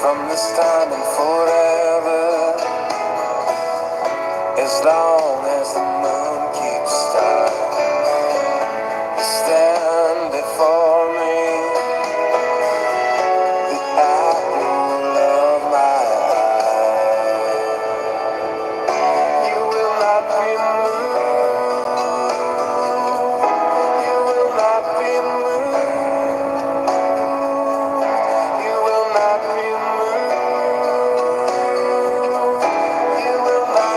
from this time and forever, as long as the moon keeps star. Stand before me, the apple of my eye. You will not be moved. You will not be moved. You will not be moved. You will not be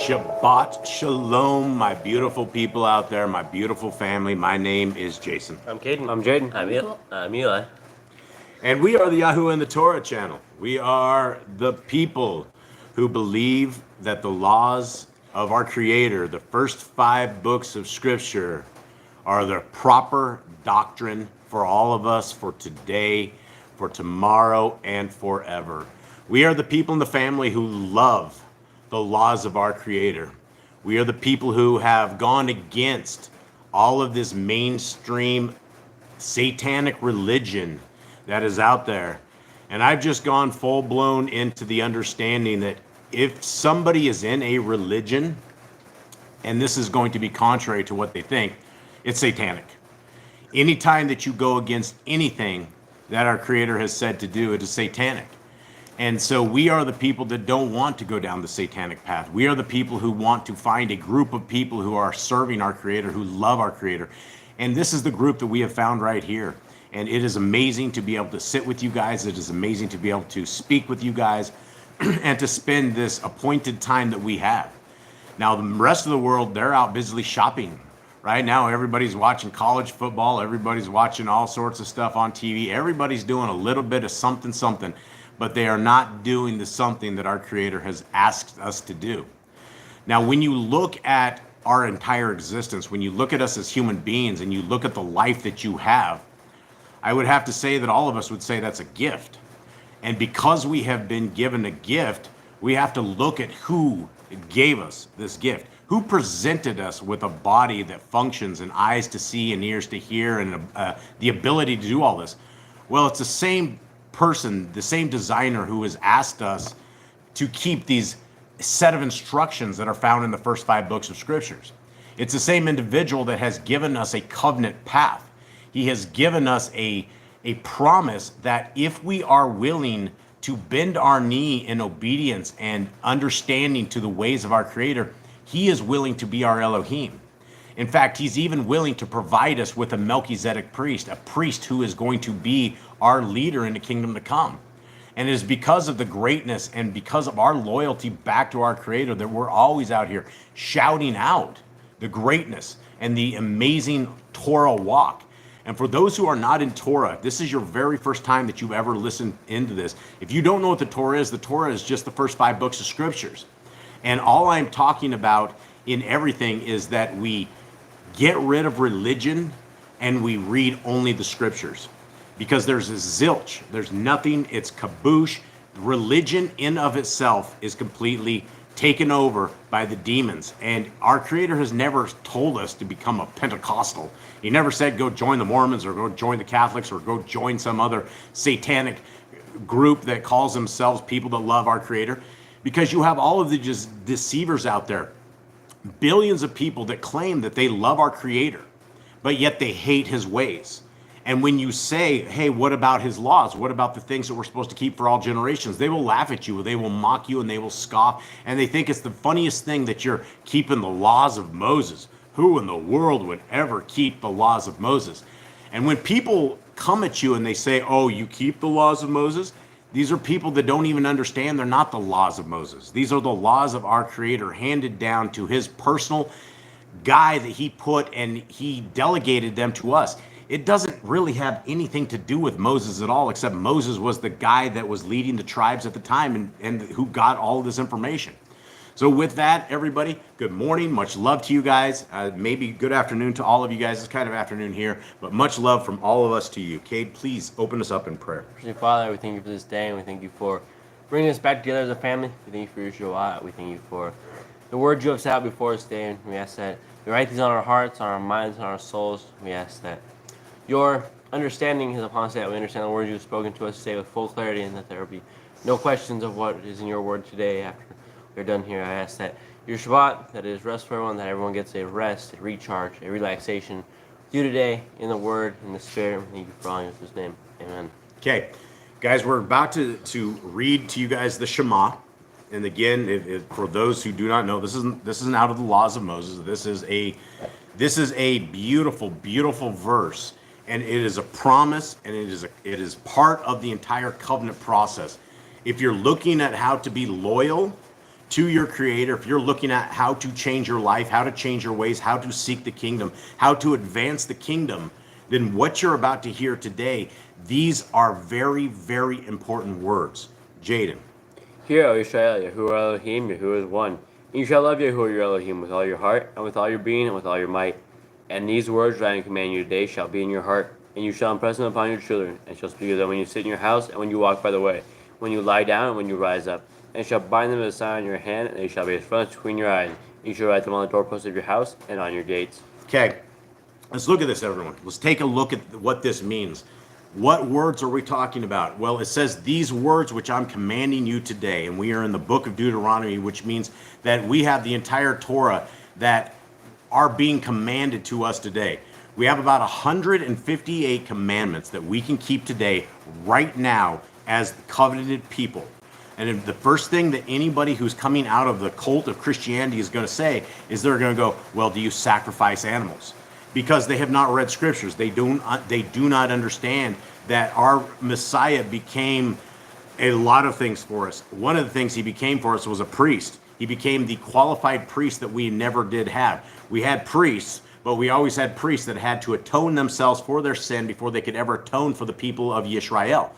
Shabbat Shalom, my beautiful people out there, my beautiful family. My name is Jason. I'm Caden. I'm Jaden. I'm Eli. And we are the Yahoo and the Torah channel. We are the people who believe that the laws of our Creator, the first 5 books of Scripture, are the proper doctrine for all of us for today, for tomorrow, and forever. We are the people in the family who love the laws of our Creator. We are the people who have gone against all of this mainstream satanic religion that is out there. And I've just gone full blown into the understanding that if somebody is in a religion, and this is going to be contrary to what they think, it's satanic. Anytime that you go against anything that our Creator has said to do, it is satanic. And so we are the people that don't want to go down the satanic path. We are the people who want to find a group of people who are serving our Creator, who love our Creator. And this is the group that we have found right here. And it is amazing to be able to sit with you guys. It is amazing to be able to speak with you guys and to spend this appointed time that we have. Now, the rest of the world, they're out busily shopping. Right now, everybody's watching college football. Everybody's watching all sorts of stuff on TV. Everybody's doing a little bit of something. But they are not doing the something that our Creator has asked us to do. Now, when you look at our entire existence, when you look at us as human beings and you look at the life that you have, I would have to say that all of us would say that's a gift. And because we have been given a gift, we have to look at who gave us this gift, who presented us with a body that functions and eyes to see and ears to hear and the ability to do all this. Well, it's the same person, the same designer who has asked us to keep these set of instructions that are found in the first 5 books of Scriptures. It's the same individual that has given us a covenant path. He has given us a promise that if we are willing to bend our knee in obedience and understanding to the ways of our Creator, He is willing to be our Elohim. In fact, He's even willing to provide us with a Melchizedek priest, a priest who is going to be our leader in the kingdom to come. And it is because of the greatness and because of our loyalty back to our Creator that we're always out here shouting out the greatness and the amazing Torah walk. And for those who are not in Torah, this is your very first time that you've ever listened into this. If you don't know what the Torah is just the first 5 books of Scriptures. And all I'm talking about in everything is that we get rid of religion and we read only the Scriptures. Because there's a zilch, there's nothing, it's kaboosh. Religion in of itself is completely taken over by the demons. And our Creator has never told us to become a Pentecostal. He never said go join the Mormons or go join the Catholics or go join some other satanic group that calls themselves people that love our Creator. Because you have all of the just deceivers out there. Billions of people that claim that they love our Creator, but yet they hate His ways. And when you say, hey, what about His laws? What about the things that we're supposed to keep for all generations? They will laugh at you, they will mock you, and they will scoff. And they think it's the funniest thing that you're keeping the laws of Moses. Who in the world would ever keep the laws of Moses? And when people come at you and they say, oh, you keep the laws of Moses? These are people that don't even understand they're not the laws of Moses. These are the laws of our Creator handed down to His personal guy that He put, and He delegated them to us. It doesn't really have anything to do with Moses at all, except Moses was the guy that was leading the tribes at the time and who got all of this information. So with that, everybody, good morning. Much love to you guys. Maybe good afternoon to all of you guys. It's kind of afternoon here, but much love from all of us to you. Cade, please open us up in prayer. Father, we thank You for this day, and we thank You for bringing us back together as a family. We thank You for Your Shabbat. We thank You for the word You have set out before us today, and we ask that You write these on our hearts, on our minds, on our souls. We ask that Your understanding is upon us, that we understand the words You have spoken to us today with full clarity, and that there will be no questions of what is in Your word today after we're done here. I ask that Your Shabbat, that is rest for everyone, that everyone gets a rest, a recharge, a relaxation with You today in the word, in the spirit. We thank You for all in His name. Amen. Okay, guys, we're about to read to you guys the Shema. And again, for those who do not know, this isn't out of the laws of Moses. This is a beautiful, beautiful verse. And it is a promise, and it is part of the entire covenant process. If you're looking at how to be loyal to your Creator, if you're looking at how to change your life, how to change your ways, how to seek the kingdom, how to advance the kingdom, then what you're about to hear today, these are very, very important words. Jaden. Hear, O Israel, Yahuwah Elohim, Yahuwah is one. And you shall love Yahuwah your Elohim with all your heart, and with all your being, and with all your might. And these words that I command you today shall be in your heart, and you shall impress them upon your children, and shall speak of them when you sit in your house, and when you walk by the way, when you lie down, and when you rise up. And you shall bind them as a sign on your hand, and they shall be as fronts between your eyes. And you shall write them on the doorposts of your house and on your gates. Okay, let's look at this, everyone. Let's take a look at what this means. What words are we talking about? Well, it says these words which I'm commanding you today, and we are in the book of Deuteronomy, which means that we have the entire Torah that are being commanded to us today. We have about 158 commandments that we can keep today, right now, as covenanted people. And the first thing that anybody who's coming out of the cult of Christianity is going to say is they're going to go, well, do you sacrifice animals? Because they have not read Scriptures. They do not understand that our Messiah became a lot of things for us. One of the things He became for us was a priest. He became the qualified priest that we never did have. We had priests, but we always had priests that had to atone themselves for their sin before they could ever atone for the people of Yisrael.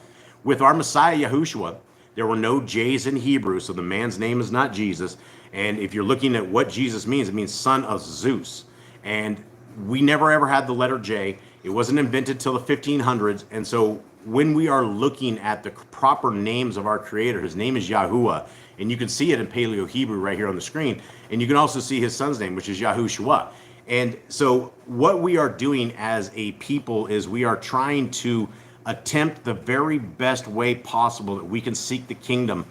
With our Messiah, Yahushua, there were no J's in Hebrew, so the man's name is not Jesus. And if you're looking at what Jesus means, it means son of Zeus. And we never ever had the letter J. It wasn't invented till the 1500s. And so when we are looking at the proper names of our Creator, His name is Yahuwah. And you can see it in Paleo Hebrew right here on the screen. And you can also see His son's name, which is Yahushua. And so what we are doing as a people is we are trying to attempt the very best way possible that we can seek the kingdom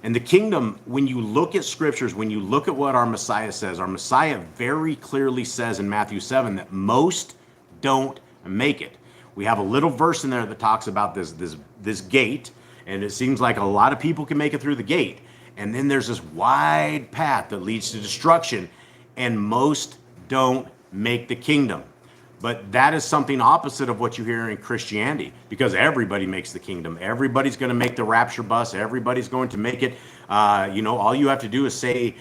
And the kingdom, when you look at scriptures, when you look at what our Messiah says, our Messiah very clearly says in Matthew 7 that most don't make it. We have a little verse in there that talks about this gate, and it seems like a lot of people can make it through the gate. And then there's this wide path that leads to destruction, and most don't make the kingdom. But that is something opposite of what you hear in Christianity, because everybody makes the kingdom. Everybody's going to make the rapture bus. Everybody's going to make it. All you have to do is say,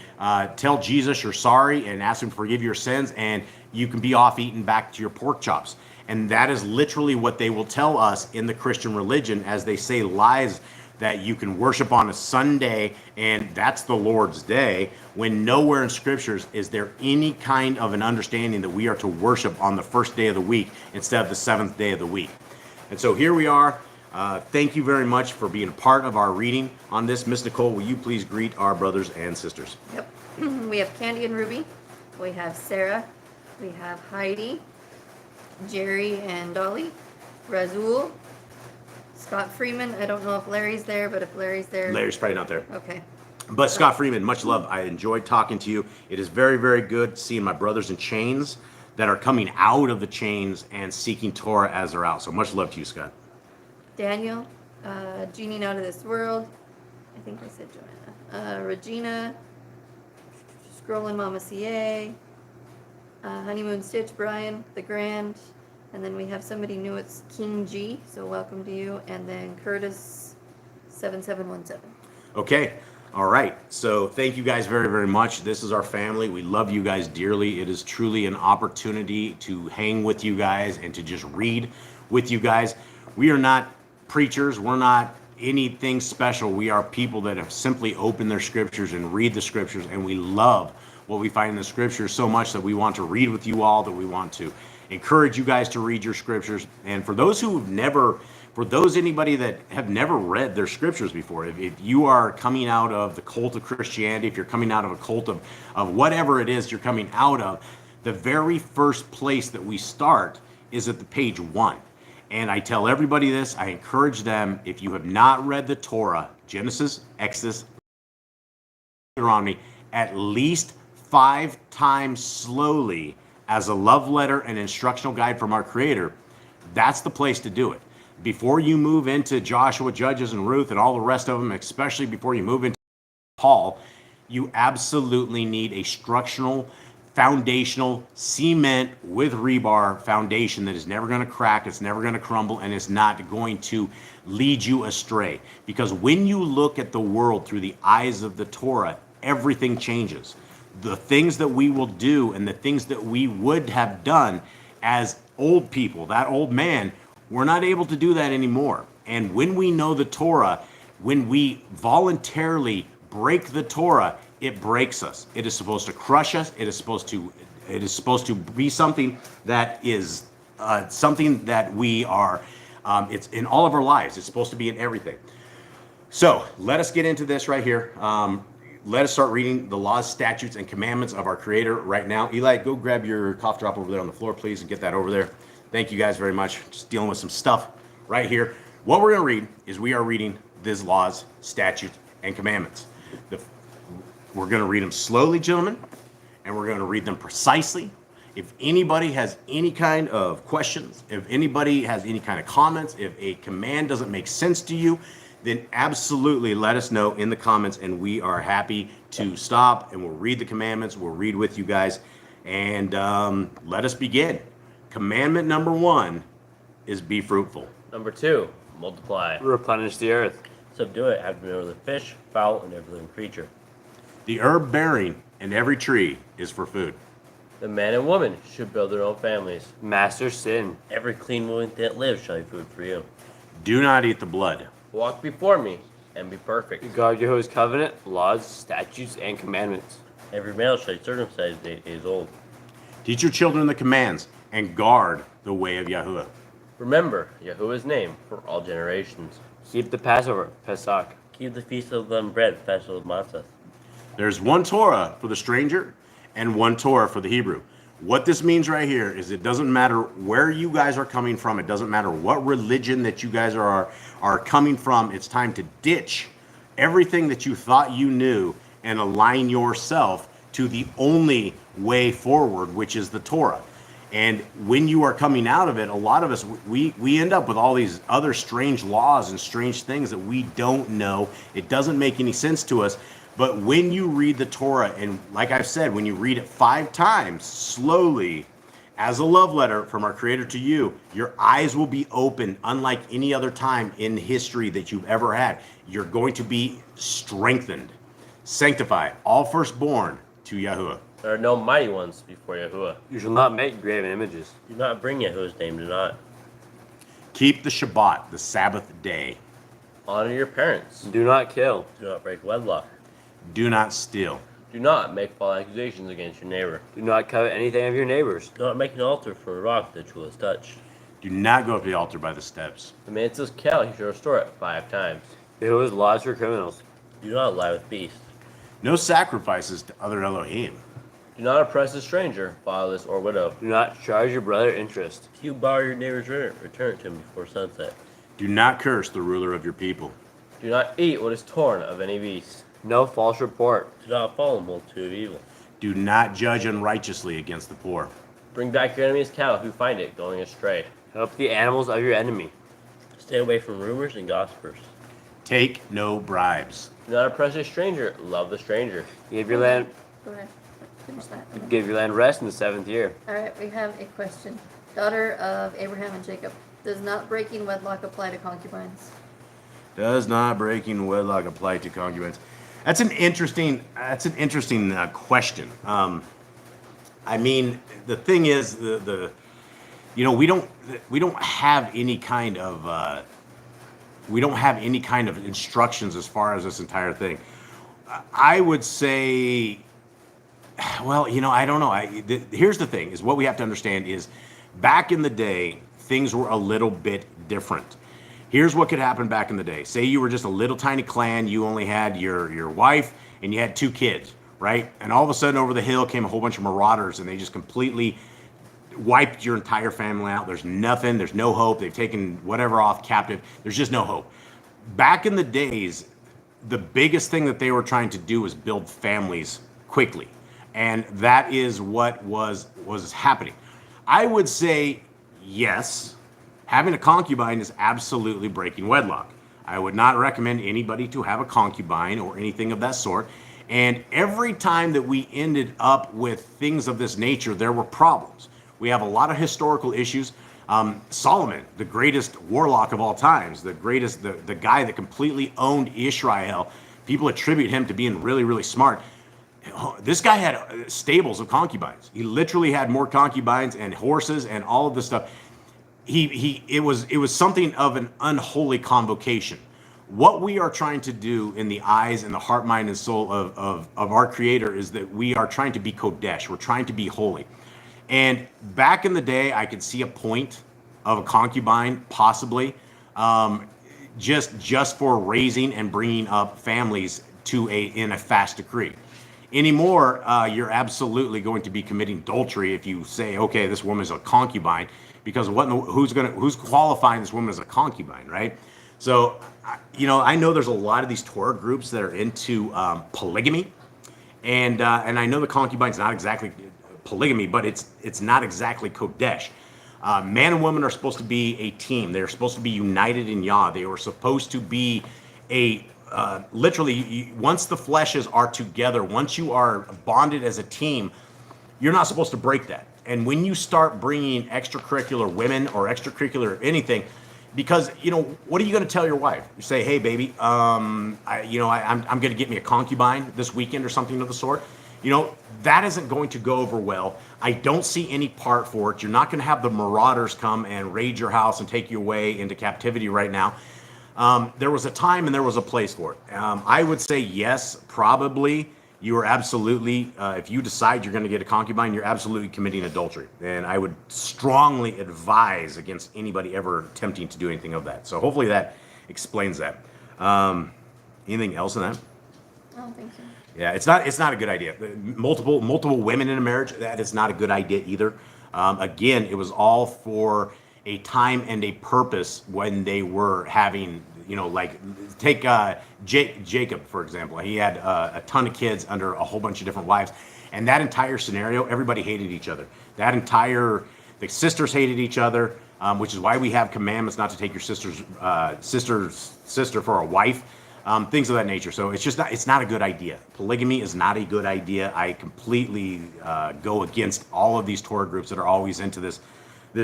tell Jesus you're sorry and ask him to forgive your sins, and you can be off eating back to your pork chops. And that is literally what they will tell us in the Christian religion, as they say lies that you can worship on a Sunday and that's the Lord's day, when nowhere in scriptures is there any kind of an understanding that we are to worship on the first day of the week instead of the seventh day of the week. And so here we are. Thank you very much for being a part of our reading on this. Miss Nicole, will you please greet our brothers and sisters? Yep. We have Candy and Ruby. We have Sarah. We have Heidi, Jerry and Dolly, Razul, Scott Freeman. I don't know if Larry's there, but if Larry's there. Larry's probably not there. Okay. But Scott Freeman, much love. I enjoyed talking to you. It is very, very good seeing my brothers in chains that are coming out of the chains and seeking Torah as they're out. So much love to you, Scott. Daniel, Genie Not of This World. I think I said Joanna. Regina, Scrolling Mama CA, Honeymoon Stitch, Brian, The Grand. And then we have somebody new, it's King G, so welcome to you. And then Curtis 7717. Okay. All right. So thank you guys very, very much. This is our family. We love you guys dearly. It is truly an opportunity to hang with you guys and to just read with you guys. We are not preachers. We're not anything special. We are people that have simply opened their scriptures and read the scriptures, and we love what we find in the scriptures so much that we want to read with you all, that we want to encourage you guys to read your scriptures. And for those anybody that have never read their scriptures before, if you are coming out of the cult of Christianity, if you're coming out of a cult of whatever it is you're coming out of, the very first place that we start is at the page 1. And I tell everybody this, I encourage them, if you have not read the Torah, Genesis, Exodus, Deuteronomy, at least 5 times slowly as a love letter and instructional guide from our Creator, that's the place to do it. Before you move into Joshua, Judges, and Ruth, and all the rest of them, especially before you move into Paul, you absolutely need a structural, foundational, cement with rebar foundation that is never going to crack, it's never going to crumble, and it's not going to lead you astray. Because when you look at the world through the eyes of the Torah, everything changes. The things that we will do and the things that we would have done as old people, that old man, we're not able to do that anymore. And when we know the Torah, when we voluntarily break the Torah, it breaks us. It is supposed to crush us. It is supposed to be something that is something that we are, it's in all of our lives. It's supposed to be in everything. So let us get into this right here. Let us start reading the laws, statutes, and commandments of our Creator right now. Eli, go grab your cough drop over there on the floor, please, and get that over there. Thank you guys very much. Just dealing with some stuff right here. What we're going to read is we are reading these laws, statutes, and commandments. We're going to read them slowly, gentlemen, and we're going to read them precisely. If anybody has any kind of questions, if anybody has any kind of comments, if a command doesn't make sense to you, then absolutely let us know in the comments, and we are happy to stop, and we'll read the commandments. We'll read with you guys, and let us begin. Commandment number 1 is be fruitful. Number 2, multiply. Replenish the earth. Subdue it, have dominion over the fish, fowl, and every living creature. The herb bearing and every tree is for food. The man and woman should build their own families. Master sin. Every clean living thing that lives shall be food for you. Do not eat the blood. Walk before me and be perfect. Guard Yahweh's covenant, laws, statutes, and commandments. Every male shall be circumcised 8 days old. Teach your children the commands and guard the way of Yahuwah. Remember Yahuwah's name for all generations. Keep the Passover, Pesach. Keep the feast of unleavened bread, festival of matzah. There's one Torah for the stranger and one Torah for the Hebrew. What this means right here is it doesn't matter where you guys are coming from. It doesn't matter what religion that you guys are coming from. It's time to ditch everything that you thought you knew and align yourself to the only way forward, which is the Torah. And when you are coming out of it, a lot of us, we end up with all these other strange laws and strange things that we don't know. It doesn't make any sense to us. But when you read the Torah, and like I've said, when you read it 5 times slowly as a love letter from our Creator to you, your eyes will be open unlike any other time in history that you've ever had. You're going to be strengthened. Sanctify all firstborn to Yahuwah. There are no mighty ones before Yahuwah. You shall not make graven images. Do not bring Yahuwah's name, do not. Keep the Shabbat, the Sabbath day. Honor your parents. Do not kill. Do not break wedlock. Do not steal. Do not make false accusations against your neighbor. Do not covet anything of your neighbors. Do not make an altar for a rock that you will touch. Do not go up to the altar by the steps. The man says kill, he shall restore it 5 times. Yahuwah's laws for criminals. Do not lie with beasts. No sacrifices to other Elohim. Do not oppress a stranger, fatherless or widow. Do not charge your brother interest. If you borrow your neighbor's rent, return it to him before sunset. Do not curse the ruler of your people. Do not eat what is torn of any beast. No false report. Do not follow the multitude of evil. Do not judge unrighteously against the poor. Bring back your enemy's cattle if you find it going astray. Help the animals of your enemy. Stay away from rumors and gossipers. Take no bribes. Do not oppress a stranger, love the stranger. Give your land Go ahead. Finish that. give your land rest in the 7th year. All right, we have a question. Daughter of Abraham and Jacob, does not breaking wedlock apply to concubines? Does not breaking wedlock apply to concubines? That's an interesting question. I mean, the thing is, we don't have any kind of instructions as far as this entire thing. I would say, well, I don't know. Here's the thing: is what we have to understand is, back in the day, things were a little bit different. Here's what could happen back in the day. Say you were just a little tiny clan. You only had your wife and you had 2 kids, right? And all of a sudden over the hill came a whole bunch of marauders and they just completely wiped your entire family out. There's nothing. There's no hope. They've taken whatever off captive. There's just no hope. Back in the days, the biggest thing that they were trying to do was build families quickly. And that is what was happening. I would say yes. Having a concubine is absolutely breaking wedlock. I would not recommend anybody to have a concubine or anything of that sort. And every time that we ended up with things of this nature, there were problems. We have a lot of historical issues. Solomon, the greatest warlock of all times, the guy that completely owned Israel, people attribute him to being really, really smart. This guy had stables of concubines. He literally had more concubines and horses and all of this stuff. It was something of an unholy convocation. What we are trying to do in the eyes and the heart, mind, and soul of our Creator is that we are trying to be Kodesh. We're trying to be holy. And back in the day, I could see a point of a concubine, possibly, just for raising and bringing up families in a fast decree. Anymore, you're absolutely going to be committing adultery if you say, okay, this woman is a concubine, because who's qualifying this woman as a concubine, right? So, I know there's a lot of these Torah groups that are into polygamy, and I know the concubine's not exactly polygamy, but it's not exactly Kodesh. Man and woman are supposed to be a team. They're supposed to be united in Yah. They were supposed to be literally, once the fleshes are together, once you are bonded as a team, you're not supposed to break that. And when you start bringing extracurricular women or extracurricular anything, because, what are you going to tell your wife? You say, hey, baby, I'm going to get me a concubine this weekend or something of the sort. That isn't going to go over well. I don't see any part for it. You're not going to have the marauders come and raid your house and take you away into captivity right now. There was a time and there was a place for it. I would say yes, probably. You are absolutely, if you decide you're going to get a concubine, you're absolutely committing adultery. And I would strongly advise against anybody ever attempting to do anything of that. So hopefully that explains that. Anything else in that? I don't think so. Yeah, it's not a good idea. Multiple women in a marriage, that is not a good idea either. Again, it was all for a time and a purpose when they were having, You know, like take Jacob, for example. He had a ton of kids under a whole bunch of different wives. And that entire scenario, everybody hated each other. The sisters hated each other, which is why we have commandments not to take your sister's sister for a wife, things of that nature. So it's not a good idea. Polygamy is not a good idea. I completely go against all of these Torah groups that are always into this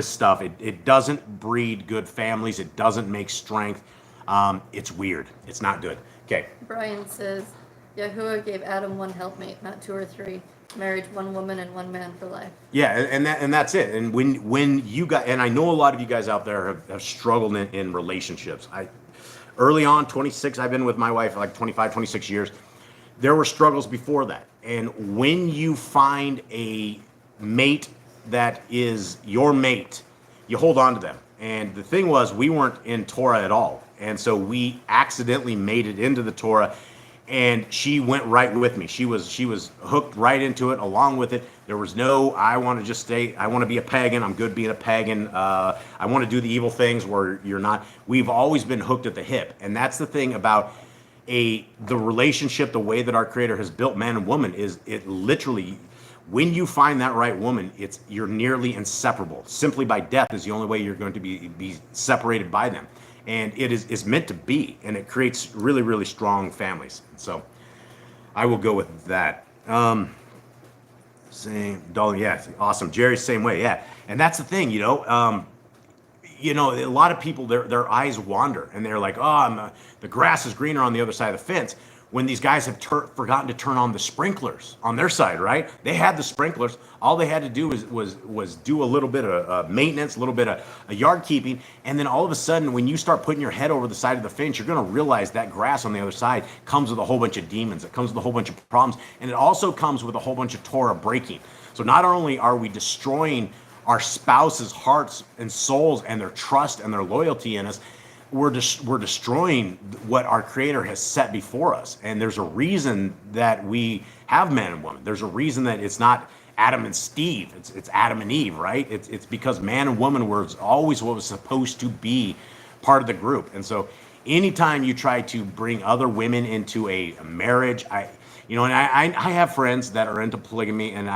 stuff. It doesn't breed good families. It doesn't make strength. It's weird. It's not good. Okay. Brian says, Yahuwah gave Adam one helpmate, not two or three. Marriage, one woman and one man for life. Yeah, and that's it. And when you got, and I know a lot of you guys out there have struggled in relationships. Early on, 26, I've been with my wife for like 25, 26 years. There were struggles before that. And when you find a mate that is your mate, you hold on to them. And the thing was, we weren't in Torah at all. And so we accidentally made it into the Torah. And she went right with me. She was hooked right into it, along with it. There was no, I want to be a pagan. I'm good being a pagan. I want to do the evil things where you're not. We've always been hooked at the hip. And that's the thing about the relationship, the way that our Creator has built man and woman, is it literally, when you find that right woman, you're nearly inseparable. Simply by death is the only way you're going to be separated by them. And it's meant to be, and it creates really, really strong families. So I will go with that. Same, Dolly, yeah, awesome. Jerry's same way, yeah. And that's the thing, a lot of people, their eyes wander, and they're like, the grass is greener on the other side of the fence. When these guys have forgotten to turn on the sprinklers on their side, right? They had the sprinklers. All they had to do was do a little bit of maintenance, a little bit of yard keeping, and then all of a sudden, when you start putting your head over the side of the fence, you're going to realize that grass on the other side comes with a whole bunch of demons. It comes with a whole bunch of problems, and it also comes with a whole bunch of Torah breaking. So not only are we destroying our spouses' hearts and souls and their trust and their loyalty in us, we're destroying what our Creator has set before us. And there's a reason that we have man and woman. There's a reason that it's not Adam and Steve. It's Adam and Eve, right? It's because man and woman were always what was supposed to be part of the group. And so anytime you try to bring other women into a marriage, I have friends that are into polygamy, and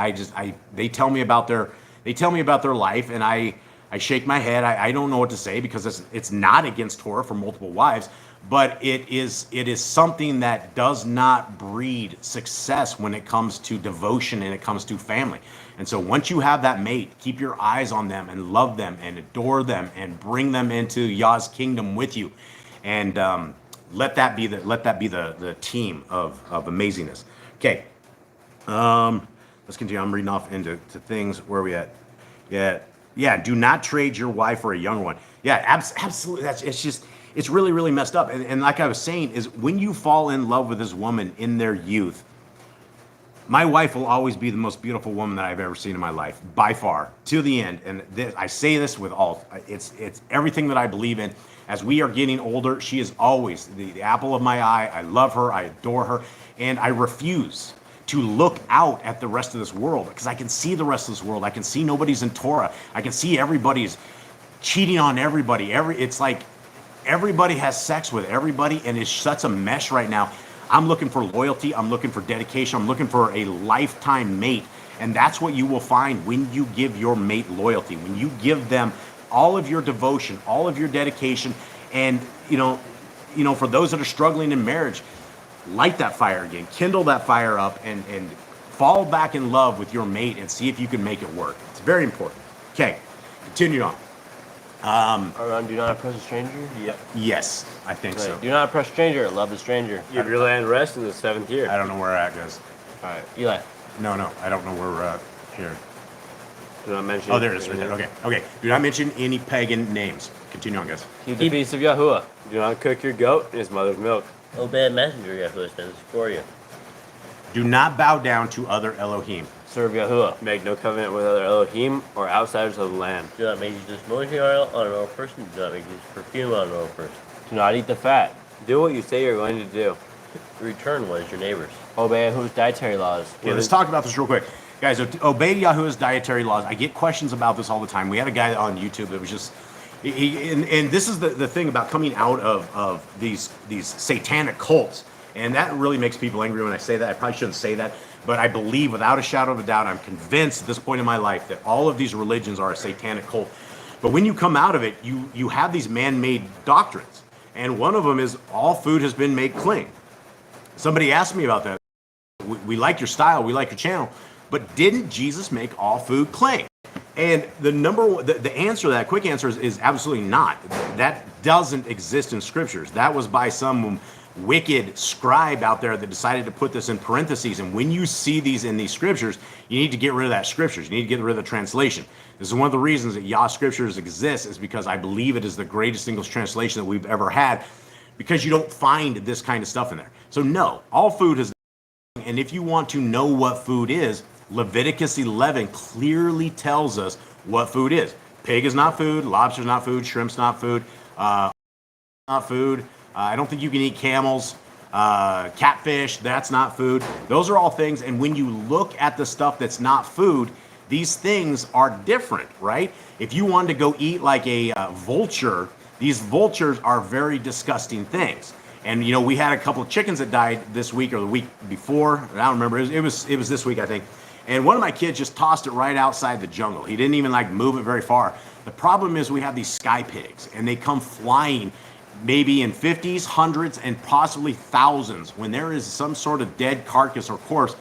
they tell me about their life, and I shake my head. I don't know what to say, because it's not against Torah for multiple wives, but it is something that does not breed success when it comes to devotion and it comes to family. And so once you have that mate, keep your eyes on them and love them and adore them and bring them into Yah's kingdom with you, and let that be the team of amazingness. Okay, let's continue. I'm reading off into things. Where are we at? Yeah, do not trade your wife for a younger one. Yeah, absolutely. It's really, really messed up. And like I was saying, is when you fall in love with this woman in their youth, my wife will always be the most beautiful woman that I've ever seen in my life, by far, to the end. And I say this with it's everything that I believe in. As we are getting older, she is always the apple of my eye. I love her, I adore her, and I refuse to look out at the rest of this world, because I can see the rest of this world. I can see nobody's in Torah. I can see everybody's cheating on everybody. It's like everybody has sex with everybody, and it's such a mess right now. I'm looking for loyalty. I'm looking for dedication. I'm looking for a lifetime mate, and that's what you will find when you give your mate loyalty. When you give them all of your devotion, all of your dedication, and for those that are struggling in marriage, light that fire again, kindle that fire up, and fall back in love with your mate and see if you can make it work. It's very important. Okay, continue on. Around, do not oppress a stranger? Yep. Yes, I think so. Do not oppress a stranger, love the stranger. Give your land rest in the 7th year. I don't know where that goes. All right, Eli. No, I don't know where we're at here. Do not mention. Oh, there it is, right there. Okay. Do not mention any pagan names. Continue on, guys. Keep the feast of Yahuwah. Do not cook your goat in his mother's milk. Obey a messenger, Yahuwah stands for you. Do not bow down to other Elohim. Serve Yahuwah. Make no covenant with other Elohim or outsiders of the land. Do not make use of smoking oil on an old person. Do not make use of perfume on an old person. Do not eat the fat. Do what you say you're going to do. Return what is your neighbor's. Obey Yahuwah's dietary laws. Okay, let's talk about this real quick. Guys, obey Yahuwah's dietary laws. I get questions about this all the time. We had a guy on YouTube that was just, And this is the thing about coming out of these satanic cults. And that really makes people angry when I say that. I probably shouldn't say that. But I believe without a shadow of a doubt, I'm convinced at this point in my life that all of these religions are a satanic cult. But when you come out of it, you have these man-made doctrines. And one of them is all food has been made clean. Somebody asked me about that. We like your style, we like your channel, but didn't Jesus make all food clean? And the answer to that, quick answer is absolutely not. That doesn't exist in scriptures. That was by some wicked scribe out there that decided to put this in parentheses. And when you see these in these scriptures, you need to get rid of that scriptures. You need to get rid of the translation. This is one of the reasons that Yah Scriptures exists, is because I believe it is the greatest English translation that we've ever had, because you don't find this kind of stuff in there. So no, all food is. And if you want to know what food is, Leviticus 11 clearly tells us what food is. Pig is not food, lobster's not food, shrimp's not food, not food. I don't think you can eat camels, catfish, that's not food. Those are all things, and when you look at the stuff that's not food, these things are different, right? If you wanted to go eat like a vulture, these vultures are very disgusting things. And you know, we had a couple of chickens that died this week or the week before. I don't remember. It was this week, I think. And one of my kids just tossed it right outside the jungle. He didn't even like move it very far. The problem is we have these sky pigs, and they come flying maybe in 50s, hundreds, and possibly thousands. When there is some sort of dead carcass or corpse,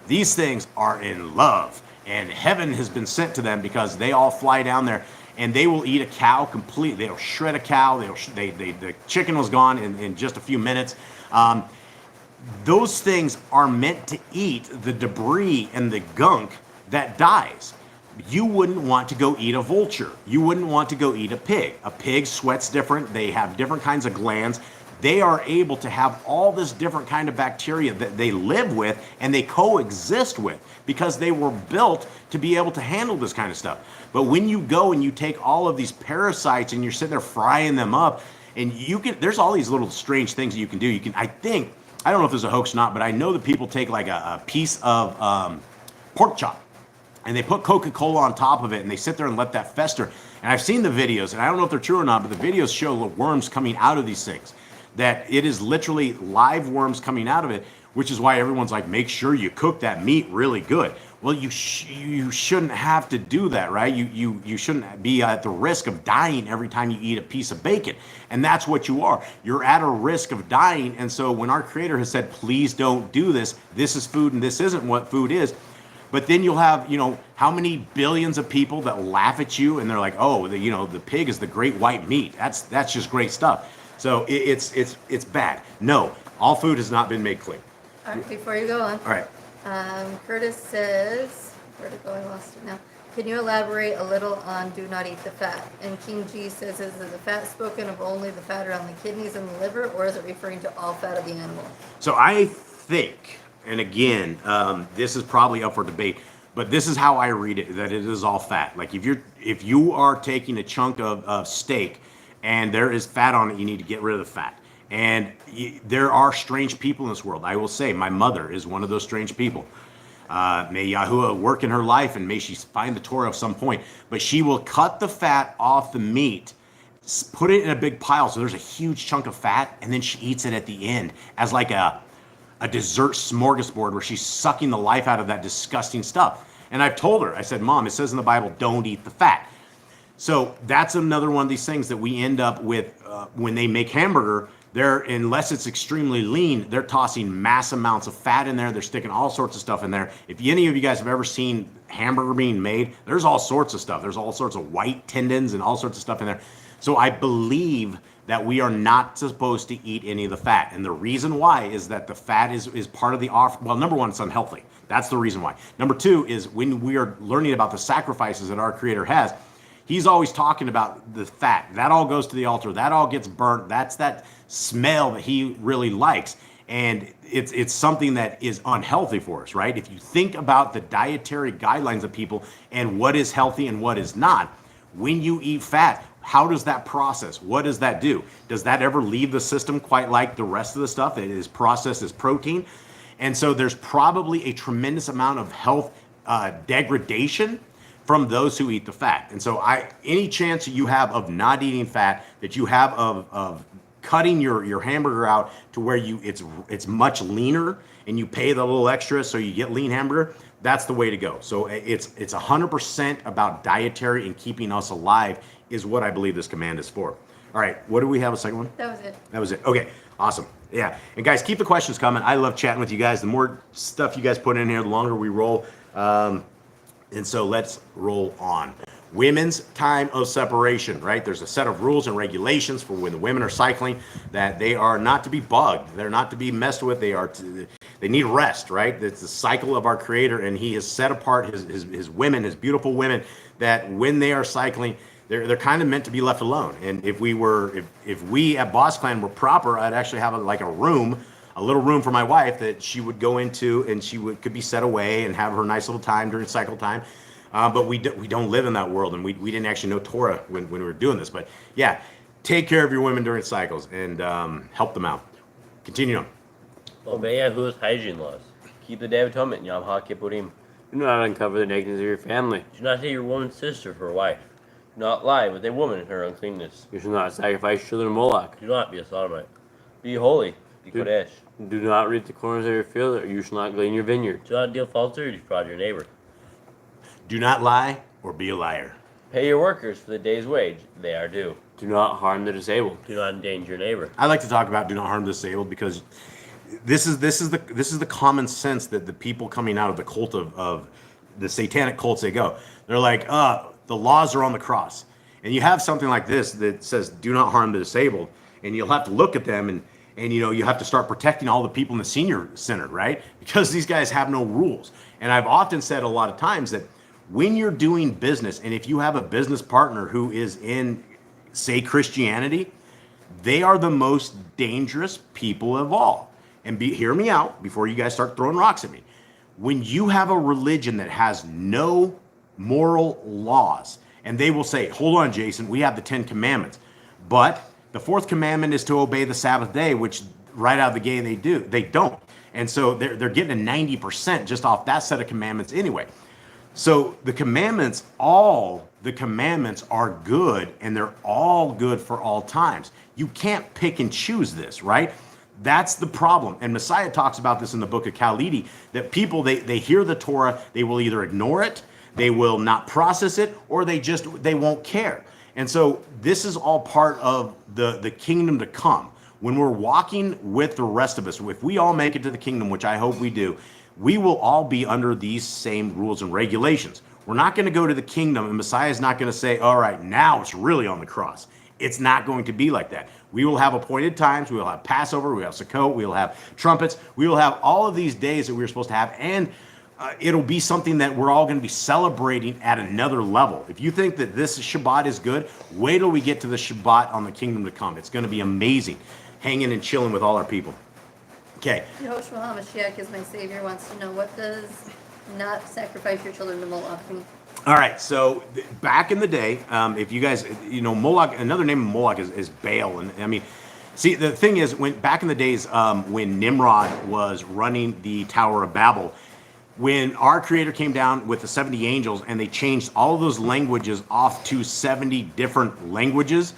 these things are in love, and heaven has been sent to them, because they all fly down there. And they will eat a cow completely. They'll shred a cow. The chicken was gone in just a few minutes. Those things are meant to eat the debris and the gunk that dies. You wouldn't want to go eat a vulture. You wouldn't want to go eat a pig. A pig sweats different. They have different kinds of glands. They are able to have all this different kind of bacteria that they live with and they coexist with, because they were built to be able to handle this kind of stuff. But when you go and you take all of these parasites and you're sitting there frying them up, and there's all these little strange things that you can do. I don't know if this is a hoax or not, but I know that people take like a piece of pork chop, and they put Coca-Cola on top of it, and they sit there and let that fester. And I've seen the videos, and I don't know if they're true or not, but the videos show the worms coming out of these things. That it is literally live worms coming out of it, which is why everyone's like, make sure you cook that meat really good. Well, you shouldn't have to do that, right? You shouldn't be at the risk of dying every time you eat a piece of bacon. And that's what you are. You're at a risk of dying. And so when our Creator has said, please don't do this, this is food and this isn't what food is. But then you'll have, how many billions of people that laugh at you, and they're like, oh, the pig is the great white meat. That's just great stuff. So it's bad. No, all food has not been made clean. All right, before you go on. All right. Curtis says, where to go? I lost it now. Can you elaborate a little on do not eat the fat? And King G says, is the fat spoken of only the fat around the kidneys and the liver, or is it referring to all fat of the animal? So I think, and again, this is probably up for debate, but this is how I read it, that it is all fat. Like if you are taking a chunk of steak and there is fat on it, you need to get rid of the fat. And there are strange people in this world. I will say my mother is one of those strange people. May Yahuwah work in her life, and may she find the Torah at some point. But she will cut the fat off the meat, put it in a big pile, so there's a huge chunk of fat, and then she eats it at the end as like a dessert smorgasbord where she's sucking the life out of that disgusting stuff. And I've told her, I said, Mom, it says in the Bible, don't eat the fat. So that's another one of these things that we end up with when they make hamburger. Unless it's extremely lean, they're tossing mass amounts of fat in there. They're sticking all sorts of stuff in there. If any of you guys have ever seen hamburger being made, there's all sorts of stuff. There's all sorts of white tendons and all sorts of stuff in there. So I believe that we are not supposed to eat any of the fat. And the reason why is that the fat is part of the offer. Well, number one, it's unhealthy. That's the reason why. Number two is when we are learning about the sacrifices that our Creator has, He's always talking about the fat. That all goes to the altar. That all gets burnt. That's that smell that He really likes. And it's something that is unhealthy for us, right? If you think about the dietary guidelines of people and what is healthy and what is not, when you eat fat, how does that process? What does that do? Does that ever leave the system quite like the rest of the stuff that is processed as protein? And so there's probably a tremendous amount of health degradation from those who eat the fat. And so any chance you have of not eating fat, that you have of cutting your hamburger out to where it's much leaner and you pay the little extra so you get lean hamburger, that's the way to go. So it's 100% about dietary and keeping us alive is what I believe this command is for. All right, what do we have, a second one? That was it. That was it. Okay, awesome. Yeah, and guys, keep the questions coming. I love chatting with you guys. The more stuff you guys put in here, the longer we roll. And so let's roll on. Women's time of separation, right? There's a set of rules and regulations for when the women are cycling that they are not to be bugged. They're not to be messed with. They need rest, right? It's the cycle of our Creator, and He has set apart his women, His beautiful women, that when they are cycling, they're kind of meant to be left alone. And if we at Boss Clan were proper, I'd actually have a little room for my wife that she would go into, and could be set away and have her nice little time during cycle time. But we don't live in that world, and we didn't actually know Torah when we were doing this. But yeah, take care of your women during cycles and help them out. Continue on. Obey Yahuwah's hygiene laws. Keep the Day of Atonement, Yom HaKippurim. Do not uncover the nakedness of your family. Do not take your woman's sister for a wife. Do not lie with a woman in her uncleanness. You shall not sacrifice children to Moloch. Do not be a sodomite. Be holy. Be Kodesh. Do not reap the corners of your field, or you shall not glean your vineyard. Do not deal falsely or defraud your neighbor. Do not lie or be a liar. Pay your workers for the day's wage. They are due. Do not harm the disabled. Do not endanger your neighbor. I like to talk about do not harm the disabled because this is the common sense that the people coming out of the cult of the satanic cults, they go. They're like, the laws are on the cross. And you have something like this that says do not harm the disabled, and you'll have to look at them and you have to start protecting all the people in the senior center, right? Because these guys have no rules. And I've often said a lot of times that when you're doing business, and if you have a business partner who is in, say, Christianity, they are the most dangerous people of all. And hear me out before you guys start throwing rocks at me. When you have a religion that has no moral laws, and they will say, hold on, Jason, we have the 10 commandments, but the 4th commandment is to obey the Sabbath day, which right out of the gate they don't. And so they're getting a 90% just off that set of commandments anyway. So all the commandments are good, and they're all good for all times. You can't pick and choose this, right? That's the problem. And Messiah talks about this in the book of Khalidi, that people, they hear the Torah, they will either ignore it, they will not process it, or they won't care. And so this is all part of the kingdom to come. When we're walking with the rest of us, if we all make it to the kingdom, which I hope we do, we will all be under these same rules and regulations. We're not going to go to the kingdom, and Messiah is not going to say, all right, now it's really on the cross. It's not going to be like that. We will have appointed times. We will have Passover. We will have Sukkot. We will have trumpets. We will have all of these days that we're supposed to have, and it'll be something that we're all going to be celebrating at another level. If you think that this Shabbat is good, wait till we get to the Shabbat on the kingdom to come. It's going to be amazing, hanging and chilling with all our people. Okay. Yehoshua HaMashiach is my savior, wants to know, what does not sacrifice your children to Moloch mean? All right, so back in the day, if you guys, Moloch, another name of Moloch is Baal. And I mean, see, the thing is, back in the days when Nimrod was running the Tower of Babel, when our Creator came down with the 70 angels and they changed all of those languages off to 70 different languages,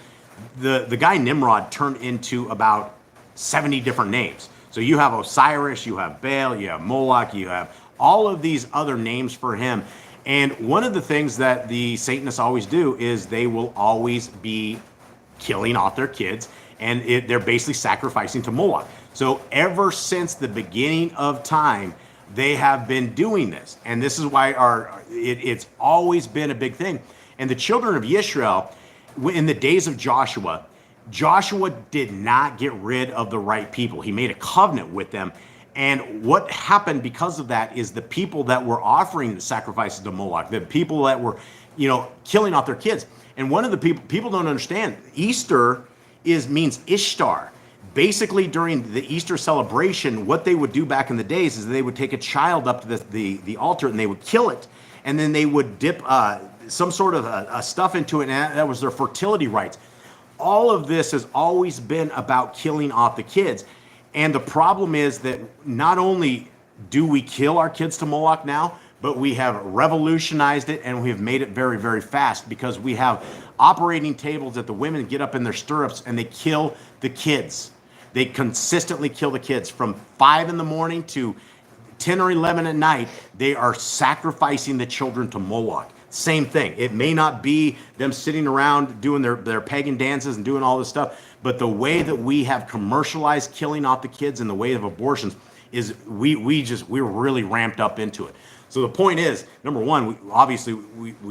the guy Nimrod turned into about 70 different names. So you have Osiris, you have Baal, you have Moloch, you have all of these other names for him. And one of the things that the Satanists always do is they will always be killing off their kids, and they're basically sacrificing to Moloch. So ever since the beginning of time, they have been doing this. And this is why it's always been a big thing. And the children of Israel, in the days of Joshua did not get rid of the right people. He made a covenant with them. And what happened because of that is the people that were offering the sacrifices to Moloch, the people that were, killing off their kids. And one of the people don't understand, Easter means Ishtar. Basically, during the Easter celebration, what they would do back in the days is they would take a child up to the altar and they would kill it. And then they would dip some sort of stuff into it, and that was their fertility rites. All of this has always been about killing off the kids. And the problem is that not only do we kill our kids to Moloch now, but we have revolutionized it and we have made it very, very fast because we have operating tables that the women get up in their stirrups and they kill the kids. They consistently kill the kids from 5 in the morning to 10 or 11 at night. They are sacrificing the children to Moloch. Same thing. It may not be them sitting around doing their pagan dances and doing all this stuff, but the way that we have commercialized killing off the kids in the way of abortions is we're really ramped up into it. So the point is, number one, we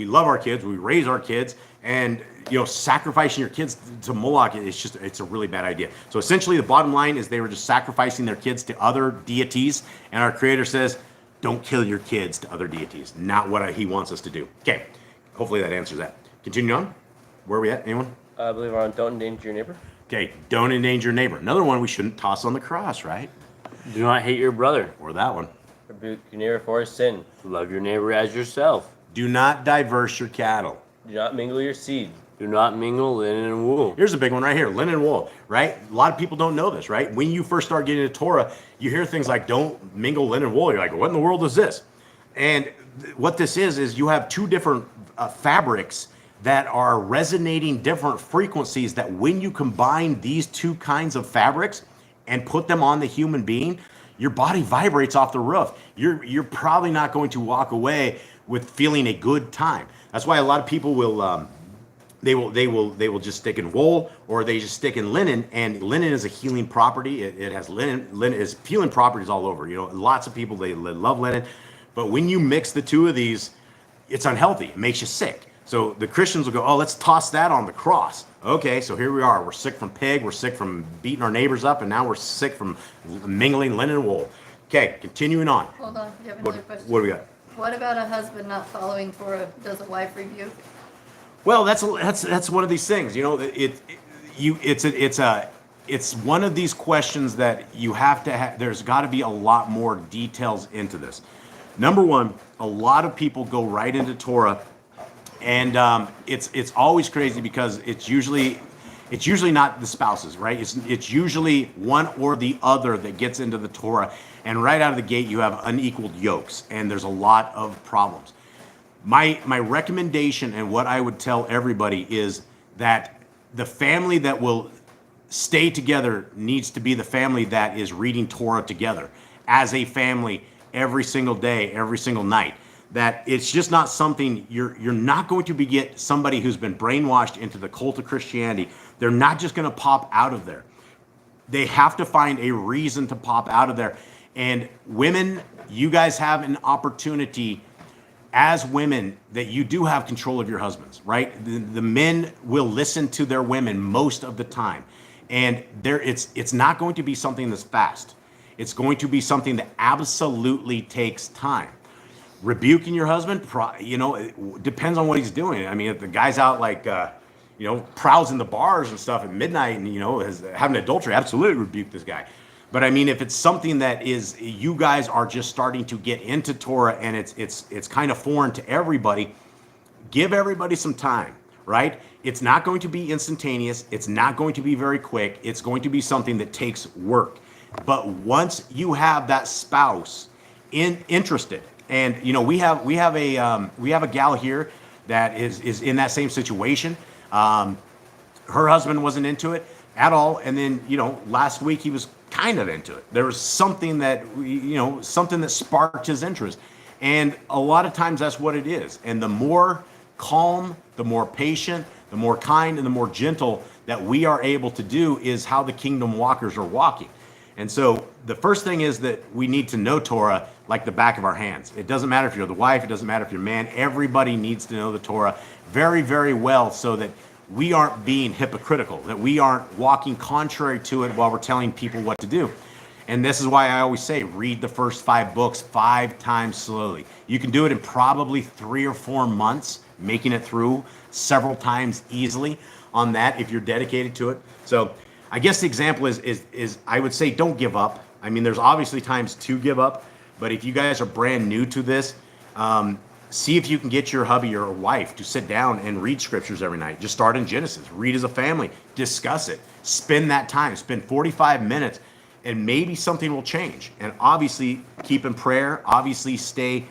love our kids, we raise our kids, and sacrificing your kids to Moloch it's a really bad idea. So essentially the bottom line is they were just sacrificing their kids to other deities, and our Creator says, don't kill your kids to other deities. Not what he wants us to do. Okay, hopefully that answers that. Continue on. Where are we at? Anyone? I believe we're on don't endanger your neighbor. Okay, don't endanger your neighbor. Another one we shouldn't toss on the cross, right? Do not hate your brother. Or that one. Rebuke your neighbor for his sin. Love your neighbor as yourself. Do not diverse your cattle. Do not mingle your seed. Do not mingle linen and wool. Here's a big one right here, linen and wool, right? A lot of people don't know this, right? When you first start getting into Torah, you hear things like, don't mingle linen and wool. You're like, what in the world is this? And what this is you have two different fabrics that are resonating different frequencies that when you combine these two kinds of fabrics and put them on the human being, your body vibrates off the roof. You're probably not going to walk away with feeling a good time. That's why a lot of people will they will just stick in wool, or they just stick in linen. And linen is a healing property. It has linen is healing properties all over. Lots of people they love linen, but when you mix the two of these, it's unhealthy. It makes you sick. So the Christians will go, oh, let's toss that on the cross. Okay, so here we are. We're sick from pig. We're sick from beating our neighbors up, and now we're sick from mingling linen and wool. Okay, continuing on. Hold on, you have another question. What do we got? What about a husband not following Torah? Does a wife rebuke? Well, that's one of these things. It's one of these questions that you have to have. There's got to be a lot more details into this. Number one, a lot of people go right into Torah, and it's always crazy because it's usually not the spouses, right? It's usually one or the other that gets into the Torah, and right out of the gate you have unequaled yokes, and there's a lot of problems. My recommendation and what I would tell everybody is that the family that will stay together needs to be the family that is reading Torah together as a family every single day, every single night. That it's just not something you're not going to get somebody who's been brainwashed into the cult of Christianity. They're not just going to pop out of there. They have to find a reason to pop out of there. And women, you guys have an opportunity as women that you do have control of your husbands, right? The men will listen to their women most of the time. And it's not going to be something that's fast. It's going to be something that absolutely takes time. Rebuking your husband, it depends on what he's doing. I mean, if the guy's out prowls in the bars and stuff at midnight and, is having adultery, absolutely rebuke this guy. But I mean, if it's something that is, you guys are just starting to get into Torah and it's kind of foreign to everybody, give everybody some time, right? It's not going to be instantaneous. It's not going to be very quick. It's going to be something that takes work. But once you have that spouse interested, and we have a gal here that is in that same situation. Her husband wasn't into it at all, and then last week he was kind of into it. There was something that something that sparked his interest, and a lot of times that's what it is. And the more calm, the more patient, the more kind, and the more gentle that we are able to do is how the kingdom walkers are walking. And so the first thing is that we need to know Torah like the back of our hands. It doesn't matter if you're the wife, it doesn't matter if you're a man, everybody needs to know the Torah very, very well so that we aren't being hypocritical, that we aren't walking contrary to it while we're telling people what to do. And this is why I always say, read the first 5 books 5 times slowly. You can do it in probably 3 or 4 months, making it through several times easily on that if you're dedicated to it. So I guess the example is I would say don't give up. I mean, there's obviously times to give up, but if you guys are brand new to this, see if you can get your hubby or wife to sit down and read scriptures every night. Just start in Genesis, read as a family, discuss it, spend that time, spend 45 minutes, and maybe something will change. And obviously keep in prayer, obviously stay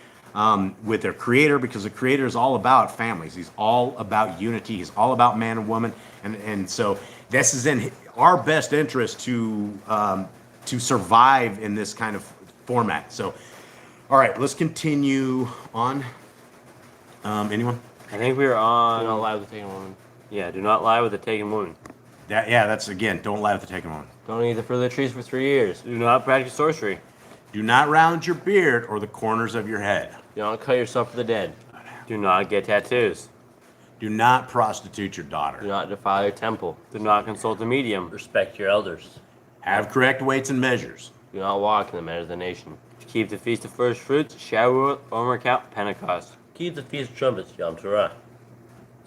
with their creator, because the creator is all about families. He's all about unity. He's all about man and woman. And so this is in our best interest to survive in this kind of format. So, all right, let's continue on. Anyone? I think we were on. Do not lie with a taken woman. Yeah, do not lie with a taken woman. That's again, don't lie with the taken woman. Don't eat the fruit of the trees for 3 years. Do not practice sorcery. Do not round your beard or the corners of your head. Do not cut yourself for the dead. Do not get tattoos. Do not prostitute your Do daughter. not defile your temple. Do not consult a medium. Respect your elders. Have correct weights and measures. Do not walk in the manners of the nation. Keep the Feast of First Fruits, Shavuot, Omer Count, Pentecost. Keep the Feast of Trumpets, Yom Torah.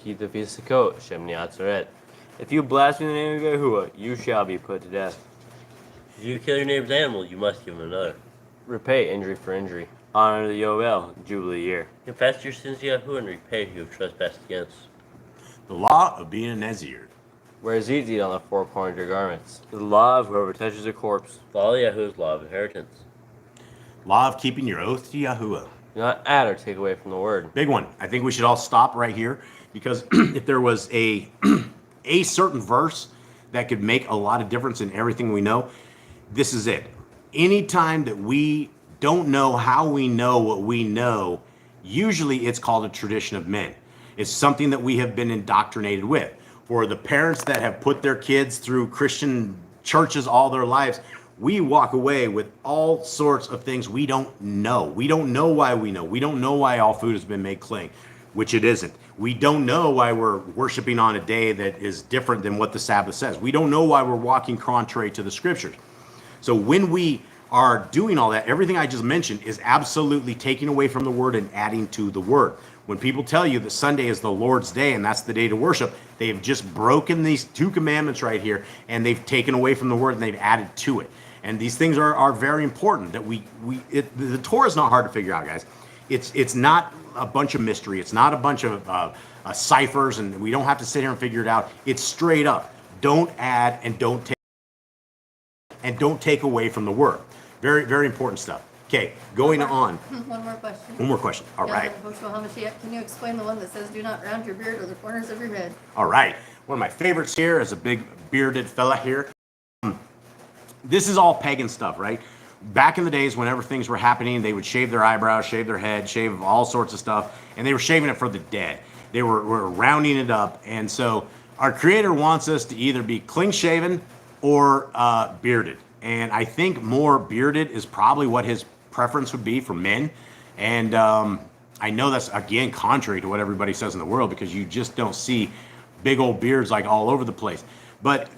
Keep the Feast of Sukkot, Shem Atzeret. If you blaspheme the name of Yahuwah, you shall be put to death. If you kill your neighbor's animal, you must give him another. Repay injury for injury. Honor the Yovel, Jubilee year. Confess your sins to Yahuwah and repay who you have trespassed against. The law of being a Nazir. Wear tzitzit on the four corners of your garments. The law of whoever touches a corpse. Follow Yahuwah's law of inheritance. Law of keeping your oath to Yahuwah. Do not add or take away from the word. Big one. I think we should all stop right here, because if there was a a certain verse that could make a lot of difference in everything we know, this is it. Anytime that we don't know how we know what we know, usually it's called a tradition of men. It's something that we have been indoctrinated with. For the parents that have put their kids through Christian churches all their lives, we walk away with all sorts of things we don't know. We don't know why we know. We don't know why all food has been made clean, which it isn't. We don't know why we're worshiping on a day that is different than what the Sabbath says. We don't know why we're walking contrary to the scriptures. So when we are doing all that, everything I just mentioned is absolutely taking away from the word and adding to the word. When people tell you that Sunday is the Lord's day and that's the day to worship, they have just broken these two commandments right here, and they've taken away from the word and they've added to it. And these things are very important. That the Torah is not hard to figure out, guys. It's not a bunch of mystery. It's not a bunch of ciphers, and we don't have to sit here and figure it out. It's straight up. Don't add and don't take away from the word. Very, very important stuff. Okay, going on. One more question. One more question. All right. Can you explain the one that says, do not round your beard or the corners of your head? All right. One of my favorites here is a big bearded fella here. This is all pagan stuff, right? Back in the days, whenever things were happening, they would shave their eyebrows, shave their head, shave all sorts of stuff, and they were shaving it for the dead. They were rounding it up, and so our Creator wants us to either be clean-shaven or bearded. And I think more bearded is probably what his preference would be for men. And I know that's, again, contrary to what everybody says in the world, because you just don't see big old beards like all over the place. But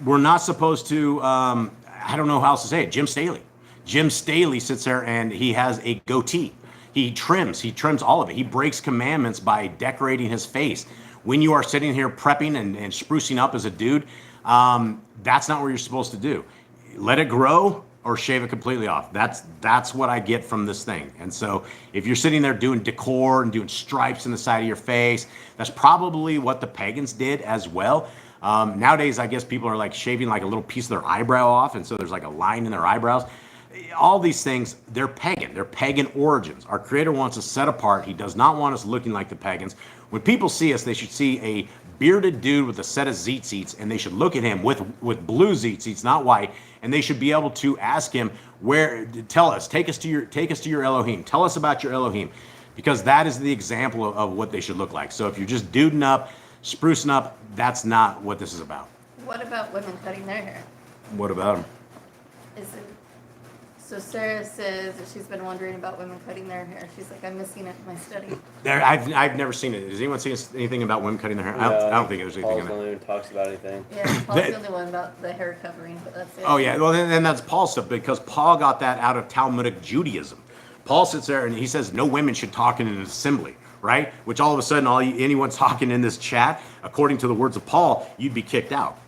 we're not supposed to, I don't know how else to say it, Jim Staley. Jim Staley sits there and he has a goatee. He trims all of it. He breaks commandments by decorating his face. When you are sitting here prepping and sprucing up as a dude, that's not what you're supposed to do. Let it grow or shave it completely off. That's what I get from this thing. And so if you're sitting there doing decor and doing stripes in the side of your face, that's probably what the pagans did as well. Nowadays, I guess people are like shaving like a little piece of their eyebrow off, and so there's like a line in their eyebrows. All these things, they're pagan. They're pagan origins. Our Creator wants us set apart. He does not want us looking like the pagans. When people see us, they should see a bearded dude with a set of tzitzits, and they should look at him with blue tzitzits, not white, and they should be able to ask him, take us to your Elohim. Tell us about your Elohim, because that is the example of what they should look like. So if you're just duding up, sprucing up, that's not what this is about. What about women cutting their hair? What about them? So Sarah says that she's been wondering about women cutting their hair. She's like, I'm missing it in my study. I've never seen it. Has anyone seen anything about women cutting their hair? I don't think there's anything in Paul's there. the only one who talks about anything. Yeah, Paul's the only one about the hair covering, but that's it. Oh yeah, well then that's Paul's stuff, because Paul got that out of Talmudic Judaism. Paul sits there and he says no women should talk in an assembly, right? Which all of a sudden, anyone talking in this chat, according to the words of Paul, you'd be kicked out.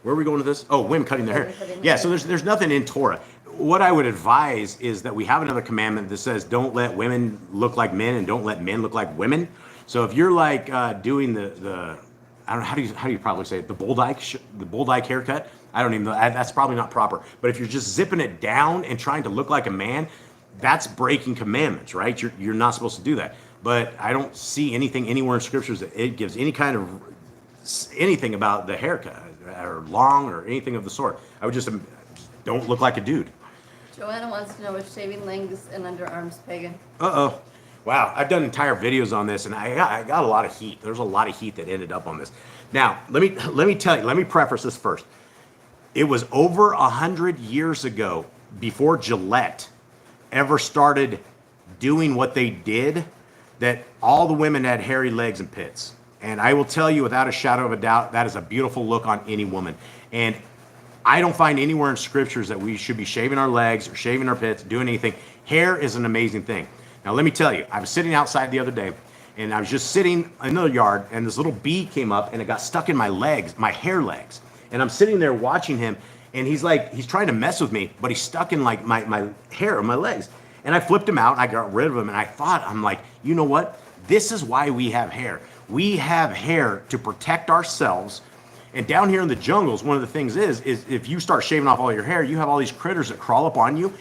Where are we going to this? Oh, women cutting their hair. Yeah, so there's nothing in Torah. What I would advise is that we have another commandment that says don't let women look like men and don't let men look like women. So if you're like doing the I don't know, how do you probably say it, the bull dyke haircut, I don't even know, that's probably not proper. But if you're just zipping it down and trying to look like a man, that's breaking commandments, right? You're not supposed to do that. But I don't see anything anywhere in scriptures that it gives any kind of anything about the haircut or long or anything of the sort. I would just don't look like a dude. Joanna wants to know if shaving legs and underarms pagan. Uh-oh. Wow, I've done entire videos on this, and I got a lot of heat. There's a lot of heat that ended up on this. Now, let me tell you, let me preface this first. It was over 100 years ago, before Gillette ever started doing what they did, that all the women had hairy legs and pits. And I will tell you without a shadow of a doubt, that is a beautiful look on any woman. And I don't find anywhere in scriptures that we should be shaving our legs or shaving our pits, doing anything. Hair is an amazing thing. Now, let me tell you, I was sitting outside the other day, and I was just sitting in the yard, and this little bee came up, and it got stuck in my legs, my hair legs. And I'm sitting there watching him, and he's trying to mess with me, but he's stuck in like my hair on my legs. And I flipped him out, and I got rid of him, and I'm like, you know what? This is why we have hair. We have hair to protect ourselves. And down here in the jungles, one of the things is if you start shaving off all your hair, you have all these critters that crawl up on you.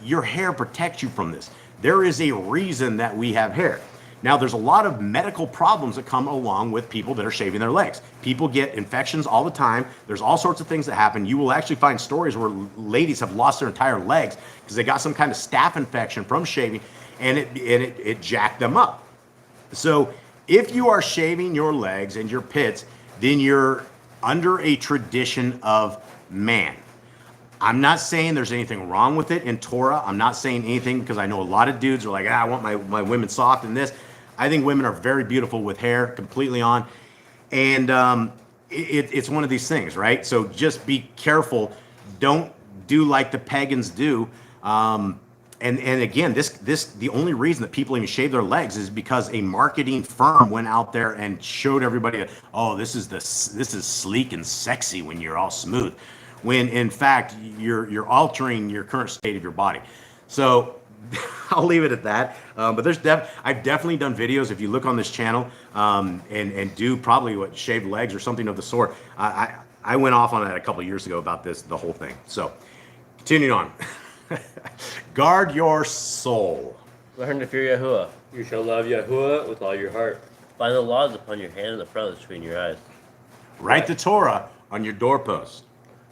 Your hair protects you from this. There is a reason that we have hair. Now, there's a lot of medical problems that come along with people that are shaving their legs. People get infections all the time. There's all sorts of things that happen. You will actually find stories where ladies have lost their entire legs because they got some kind of staph infection from shaving, and it jacked them up. So if you are shaving your legs and your pits, then you're under a tradition of man. I'm not saying there's anything wrong with it in Torah. I'm not saying anything because I know a lot of dudes are like, I want my women soft and this. I think women are very beautiful with hair completely on. And it's one of these things, right? So just be careful. Don't do like the pagans do. And again, the only reason that people even shave their legs is because a marketing firm went out there and showed everybody, oh, this is sleek and sexy when you're all smooth, when in fact you're altering your current state of your body. So I'll leave it at that. But I've definitely done videos. If you look on this channel and do probably shaved legs or something of the sort. I went off on that a couple of years ago about the whole thing. So continuing on. Guard your soul. Learn to fear Yahuwah. You shall love Yahuwah with all your heart. Find the laws upon your hand and the front between your eyes. Write the Torah on your doorpost.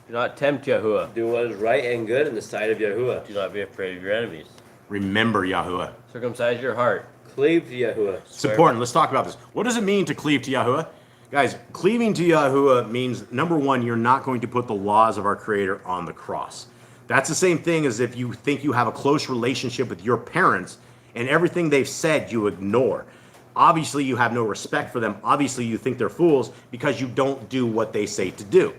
Do not tempt Yahuwah. Do what is right and good in the sight of Yahuwah. Do not be afraid of your enemies. Remember Yahuwah. Circumcise your heart. Cleave to Yahuwah. It's important. Let's talk about this. What does it mean to cleave to Yahuwah? Guys, cleaving to Yahuwah means, number one, you're not going to put the laws of our Creator on the cross. That's the same thing as if you think you have a close relationship with your parents and everything they've said you ignore. Obviously, you have no respect for them. Obviously, you think they're fools because you don't do what they say to do.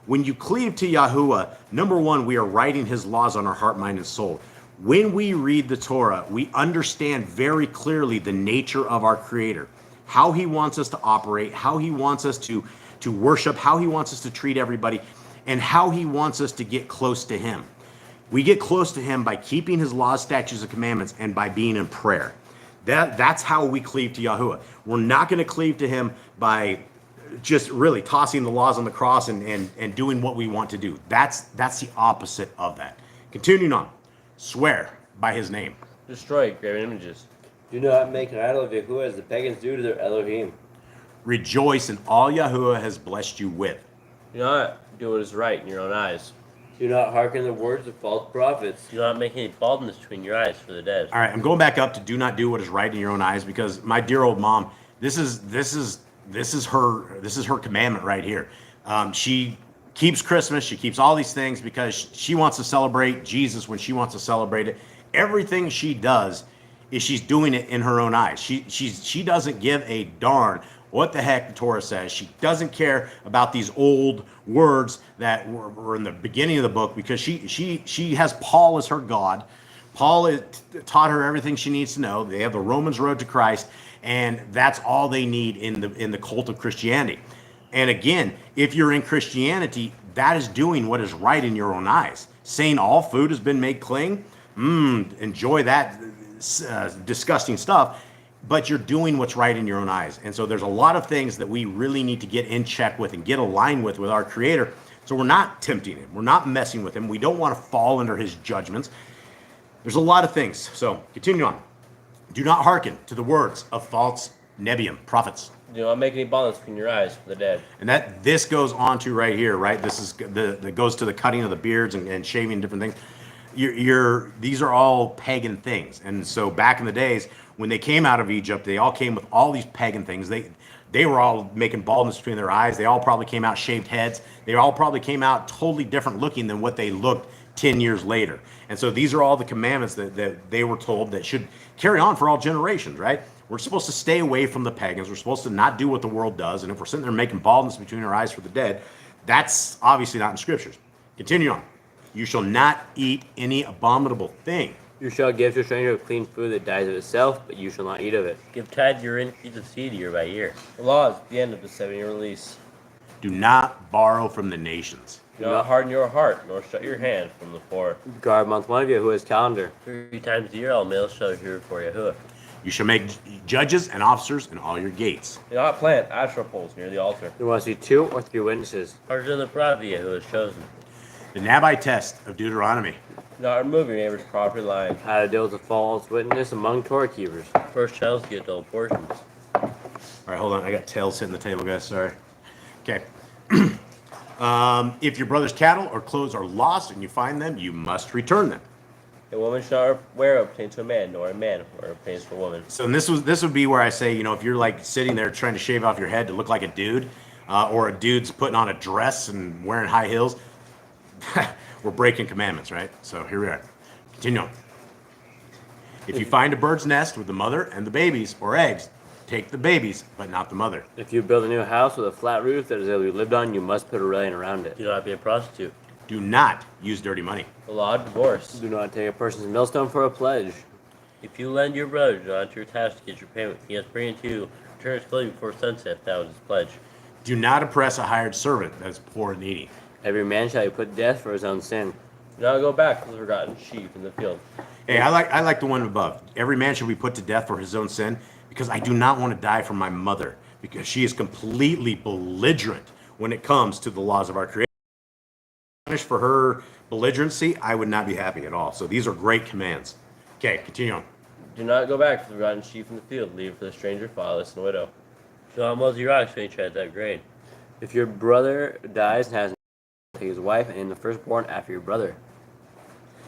When you cleave to Yahuwah, number one, we are writing his laws on our heart, mind, and soul. When we read the Torah, we understand very clearly the nature of our Creator, how he wants us to operate, how he wants us to worship, how he wants us to treat everybody, and how he wants us to get close to him. We get close to him by keeping his laws, statutes, and commandments, and by being in prayer. That's how we cleave to Yahuwah. We're not going to cleave to him by just really tossing the laws on the cross and doing what we want to do. That's the opposite of that. Continuing on. Swear by his name. Destroy graven images. Do not make an idol of Yahuwah as the pagans do to their Elohim. Rejoice in all Yahuwah has blessed you with. Do not do what is right in your own eyes. Do not hearken the words of false prophets. Do not make any baldness between your eyes for the dead. All right, I'm going back up to do not do what is right in your own eyes because my dear old mom, this is her commandment right here. She keeps Christmas, she keeps all these things because she wants to celebrate Jesus when she wants to celebrate it. Everything she does is she's doing it in her own eyes. She doesn't give a darn what the heck the Torah says. She doesn't care about these old words that were in the beginning of the book because she has Paul as her God. Paul taught her everything she needs to know. They have the Romans road to Christ, and that's all they need in the cult of Christianity. And again, if you're in Christianity, that is doing what is right in your own eyes. Saying all food has been made clean, enjoy that disgusting stuff, but you're doing what's right in your own eyes. And so there's a lot of things that we really need to get in check with and get aligned with our Creator. So we're not tempting him. We're not messing with him. We don't want to fall under his judgments. There's a lot of things. So continue on. Do not hearken to the words of false Nebium, prophets. Do not make any bonds between your eyes for the dead. And this goes on to right here, right? This is that goes to the cutting of the beards and shaving different things. These are all pagan things. And so back in the days when they came out of Egypt, they all came with all these pagan things. They were all making baldness between their eyes. They all probably came out shaved heads. They all probably came out totally different looking than what they looked 10 years later. And so these are all the commandments that they were told that should carry on for all generations, right? We're supposed to stay away from the pagans. We're supposed to not do what the world does. And if we're sitting there making baldness between our eyes for the dead, that's obviously not in Scriptures. Continue on. You shall not eat any abominable thing. You shall give to a stranger clean food that dies of itself, but you shall not eat of it. Give tithe your increase of seed year by year. The law is the end of the 7-year lease. Do not borrow from the nations. Do not harden your heart, nor shut your hand from the poor. Guard month one of Yahuwah's calendar. 3 times a year all males shall hear before Yahuwah. You shall make judges and officers in all your gates. Do not plant asherah poles near the altar. There must be 2 or 3 witnesses. Harder than the prophet Yahuwah is chosen. The Nabai test of Deuteronomy. Do not remove your neighbor's property line. How to deal with a false witness among Torah keepers. First child's get double portions. All right, hold on. I got tails hitting the table, guys. Sorry. Okay. If your brother's cattle or clothes are lost and you find them, you must return them. A woman shall not wear what pertains to a man, nor a man wear what pertains to a woman. So and this would be where I say, if you're like sitting there trying to shave off your head to look like a dude, or a dude's putting on a dress and wearing high heels, we're breaking commandments, right? So here we are. Continue on. If you find a bird's nest with the mother and the babies or eggs, take the babies, but not the mother. If you build a new house with a flat roof that is able to be lived on, you must put a railing around it. Do not be a prostitute. Do not use dirty money. The law of divorce. Do not take a person's millstone for a pledge. If you lend your brother, do not enter your task to get your payment. He must bring it to you. Return his clothing before sunset. That was his pledge. Do not oppress a hired servant that is poor and needy. Every man shall be put to death for his own sin. Do not go back to the forgotten sheep in the field. Hey, I like the one above. Every man shall be put to death for his own sin, because I do not want to die for my mother, because she is completely belligerent when it comes to the laws of our Creator. Punished for her belligerency, I would not be happy at all. So these are great commands. Okay, continue on. Do not go back to the forgotten sheep in the field. Leave it for the stranger, fatherless, and widow. Do not muzzle your ox when you tread that grain. If your brother dies and has take his wife and name the firstborn after your brother.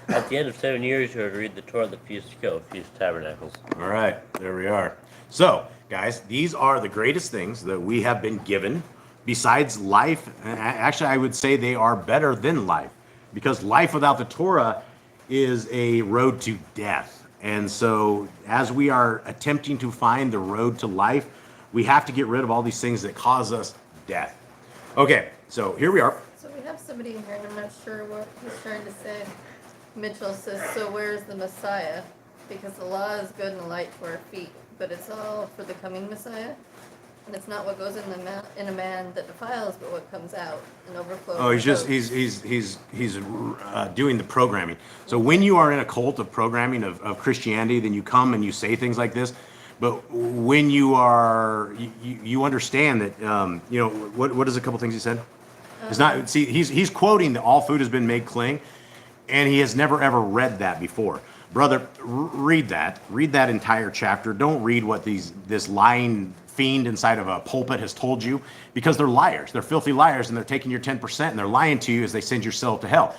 At the end of 7 years, you are to read the Torah, the Feast of Kill, Feast of Tabernacles. All right, there we are. So, guys, these are the greatest things that we have been given besides life. Actually, I would say they are better than life, because life without the Torah is a road to death. And so, as we are attempting to find the road to life, we have to get rid of all these things that cause us death. Okay, so here we are. So we have somebody in here, and I'm not sure what he's trying to say. Mitchell says, so where's the Messiah? Because the law is good and a light for our feet, but it's all for the coming Messiah. And it's not what goes in a man that defiles, but what comes out and overflows. Oh, he's doing the programming. So when you are in a cult of programming of Christianity, then you come and you say things like this. But when you are, you understand that, what is a couple things he said? It's not. See, he's quoting that all food has been made clean, and he has never ever read that before. Brother, read that. Read that entire chapter. Don't read what this lying fiend inside of a pulpit has told you, because they're liars. They're filthy liars, and they're taking your 10%, and they're lying to you as they send your soul to hell.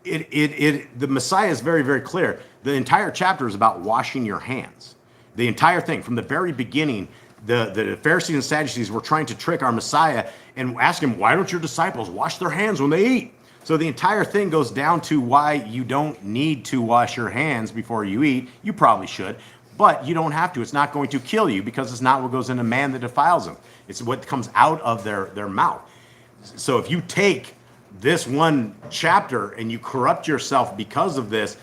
The Messiah is very, very clear. The entire chapter is about washing your hands. The entire thing, from the very beginning, the Pharisees and Sadducees were trying to trick our Messiah and ask him, why don't your disciples wash their hands when they eat? So the entire thing goes down to why you don't need to wash your hands before you eat. You probably should, but you don't have to. It's not going to kill you, because it's not what goes in a man that defiles them. It's what comes out of their mouth. So if you take this one chapter and you corrupt yourself because of this,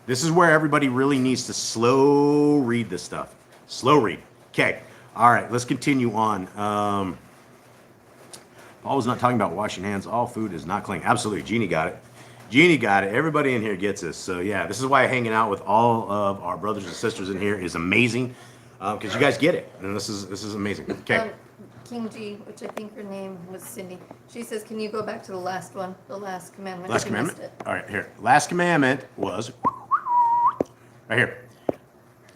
this is where everybody really needs to slow read this stuff. Slow read. Okay. All right. Let's continue on. Paul was not talking about washing hands. All food is not clean. Absolutely. Jeannie got it. Jeannie got it. Everybody in here gets this. So yeah, this is why hanging out with all of our brothers and sisters in here is amazing, because you guys get it, and this is amazing. Okay. King G, which I think her name was Cindy. She says, can you go back to the last one, the last commandment? Last You commandment. missed it. All right, here. Last commandment was right here,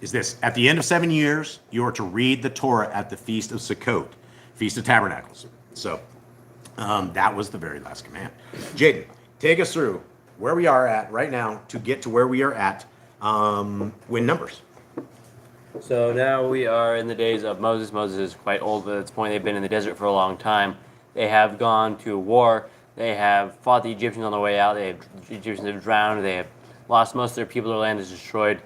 is this. At the end of 7 years, you are to read the Torah at the Feast of Sukkot, Feast of Tabernacles. So that was the very last command. Jaden, take us through where we are at right now to get to where we are at when Numbers. So now we are in the days of Moses. Moses is quite old at this point. They've been in the desert for a long time. They have gone to war. They have fought the Egyptians on the way out. The Egyptians have drowned. They have lost most of their people. Their land is destroyed.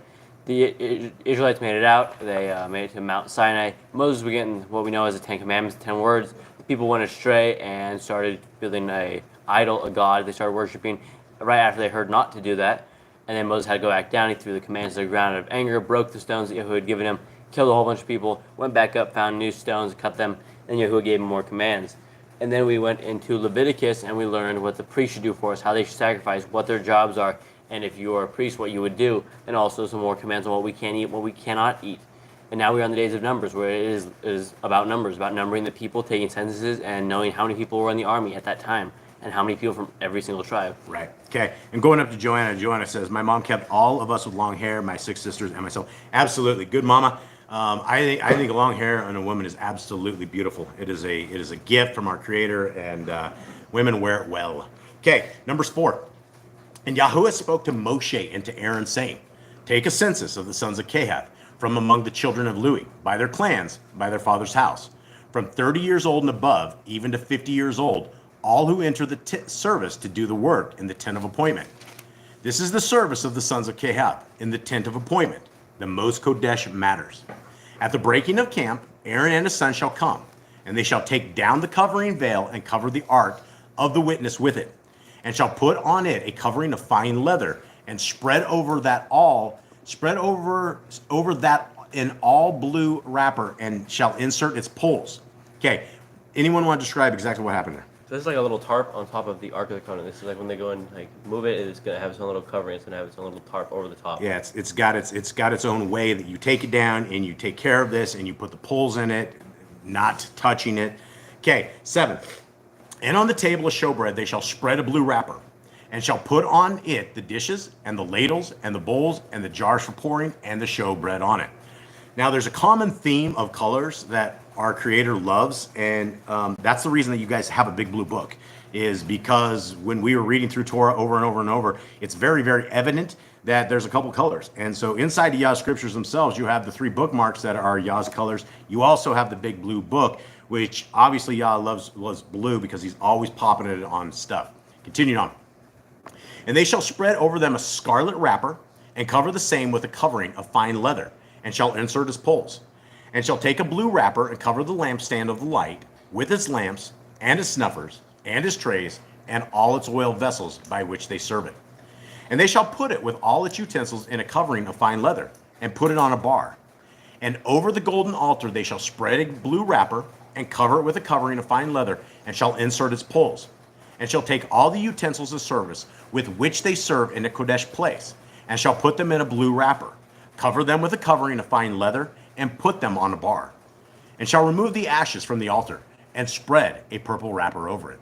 The Israelites made it out. They made it to Mount Sinai. Moses was getting what we know as the 10 Commandments, 10 words. The people went astray and started building a idol, a god. They started worshiping right after they heard not to do that. And then Moses had to go back down. He threw the commands to the ground out of anger, broke the stones that Yahuwah had given him, killed a whole bunch of people, went back up, found new stones, cut them, and Yahuwah gave him more commands. And then we went into Leviticus and we learned what the priests should do for us, how they should sacrifice, what their jobs are, and if you are a priest, what you would do, and also some more commands on what we can eat, what we cannot eat. And now we're on the days of Numbers, where it is about numbers, about numbering the people, taking censuses, and knowing how many people were in the army at that time, and how many people from every single tribe. Right. Okay. And going up to Joanna, Joanna says, my mom kept all of us with long hair, my 6 sisters and myself. Absolutely. Good mama. I think long hair on a woman is absolutely beautiful. It is a gift from our Creator, and women wear it well. Okay. Numbers 4. And Yahuwah spoke to Moshe and to Aaron, saying, take a census of the sons of Kehath from among the children of Lewi, by their clans, by their father's house, from 30 years old and above, even to 50 years old, all who enter the service to do the work in the tent of appointment. This is the service of the sons of Kehath in the tent of appointment, the most Kodesh matters. At the breaking of camp, Aaron and his son shall come, and they shall take down the covering veil and cover the ark of the witness with it, and shall put on it a covering of fine leather, and spread over that in all blue wrapper, and shall insert its poles. Okay, anyone want to describe exactly what happened there? So this is like a little tarp on top of the Ark of the Covenant. This is like when they go and like move it, it's gonna have its own little covering. It's gonna have its own little tarp over the top. Yeah, it's got its own way that you take it down and you take care of this and you put the poles in it, not touching it. Okay, 7. And on the table of showbread they shall spread a blue wrapper, and shall put on it the dishes and the ladles and the bowls and the jars for pouring and the showbread on it. Now there's a common theme of colors that our Creator loves, and that's the reason that you guys have a big blue book, is because when we were reading through Torah over and over and over, it's very, very evident that there's a couple colors. And so inside the Yah Scriptures themselves, you have the 3 bookmarks that are Yah's colors. You also have the big blue book, which obviously Yah loves blue because he's always popping it on stuff. Continuing on. And they shall spread over them a scarlet wrapper, and cover the same with a covering of fine leather, and shall insert as poles. And shall take a blue wrapper and cover the lampstand of the light with its lamps and its snuffers and its trays and all its oil vessels by which they serve it. And they shall put it with all its utensils in a covering of fine leather, and put it on a bar. And over the golden altar they shall spread a blue wrapper and cover it with a covering of fine leather, and shall insert its poles. And shall take all the utensils of service with which they serve in a Kodesh place, and shall put them in a blue wrapper, cover them with a covering of fine leather, and put them on a bar. And shall remove the ashes from the altar, and spread a purple wrapper over it.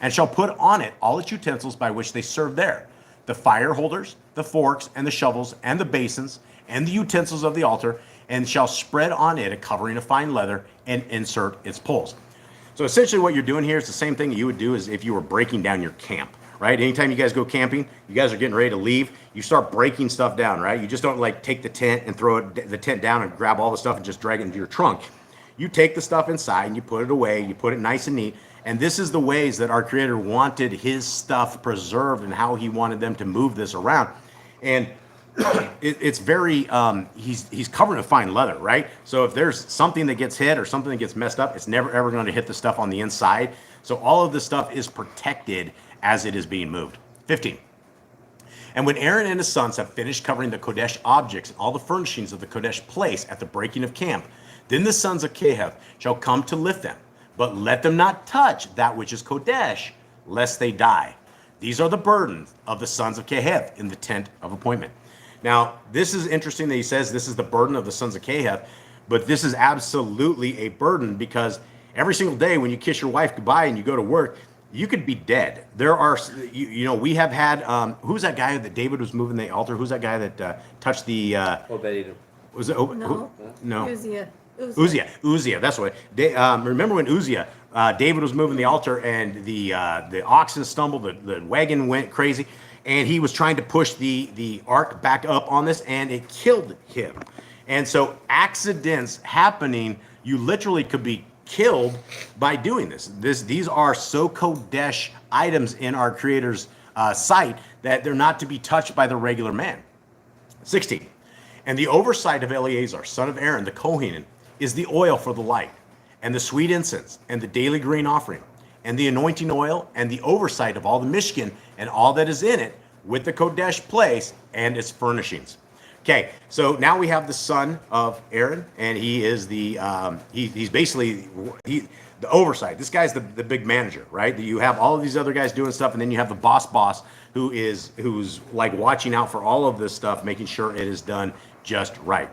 And shall put on it all its utensils by which they serve there, the fire holders, the forks, and the shovels, and the basins, and the utensils of the altar, and shall spread on it a covering of fine leather, and insert its poles. So essentially what you're doing here is the same thing you would do as if you were breaking down your camp, right? Anytime you guys go camping, you guys are getting ready to leave, you start breaking stuff down, right? You just don't like take the tent and throw the tent down and grab all the stuff and just drag it into your trunk. You take the stuff inside and you put it away, you put it nice and neat. And this is the ways that our Creator wanted his stuff preserved and how he wanted them to move this around. And it's very, he's covered in fine leather, right? So if there's something that gets hit or something that gets messed up, it's never ever going to hit the stuff on the inside. So all of this stuff is protected as it is being moved. 15. And when Aaron and his sons have finished covering the Kodesh objects and all the furnishings of the Kodesh place at the breaking of camp, then the sons of Kehath shall come to lift them, but let them not touch that which is Kodesh, lest they die. These are the burdens of the sons of Kehath in the tent of appointment. Now, this is interesting that he says this is the burden of the sons of Kehath, but this is absolutely a burden, because every single day when you kiss your wife goodbye and you go to work, you could be dead. There are, we have had, who's that guy that David was moving the altar? Who's that guy that touched the, Obed-Edom. was it, no. Uzziah, that's what. Remember when Uzziah, David was moving the altar and the oxen stumbled, the wagon went crazy, and he was trying to push the ark back up on this, and it killed him. And so accidents happening, you literally could be killed by doing this. These are so kodesh items in our Creator's sight that they're not to be touched by the regular man. 16. And the oversight of Eleazar, son of Aaron, the Kohanin, is the oil for the light, and the sweet incense, and the daily grain offering, and the anointing oil, and the oversight of all the Mishkan, and all that is in it, with the Kodesh place and its furnishings. Okay, so now we have the son of Aaron, and he is he's basically the oversight. This guy's the big manager, right? You have all of these other guys doing stuff, and then you have the boss who's like watching out for all of this stuff, making sure it is done just right.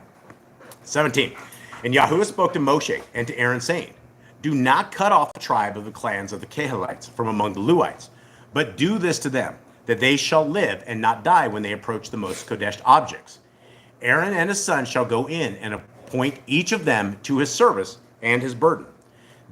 17. And Yahuwah spoke to Moshe and to Aaron, saying, do not cut off the tribe of the clans of the Kehalites from among the Luites, but do this to them, that they shall live and not die when they approach the most Kodesh objects. Aaron and his son shall go in and appoint each of them to his service and his burden.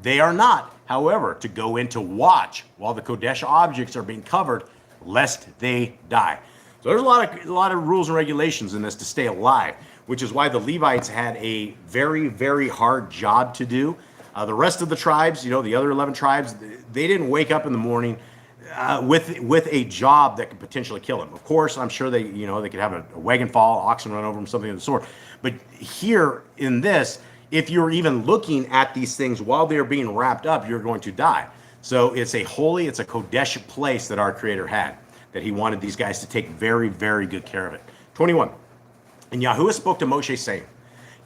They are not, however, to go in to watch while the Kodesh objects are being covered, lest they die. So there's a lot of rules and regulations in this to stay alive, which is why the Levites had a very, very hard job to do. The rest of the tribes, the other 11 tribes, they didn't wake up in the morning with a job that could potentially kill them. Of course, I'm sure they could have a wagon fall, oxen run over them, something of the sort. But here in this, if you're even looking at these things while they're being wrapped up, you're going to die. So it's a Kodesh place that our Creator had, that he wanted these guys to take very, very good care of it. 21. And Yahuwah spoke to Moshe, saying,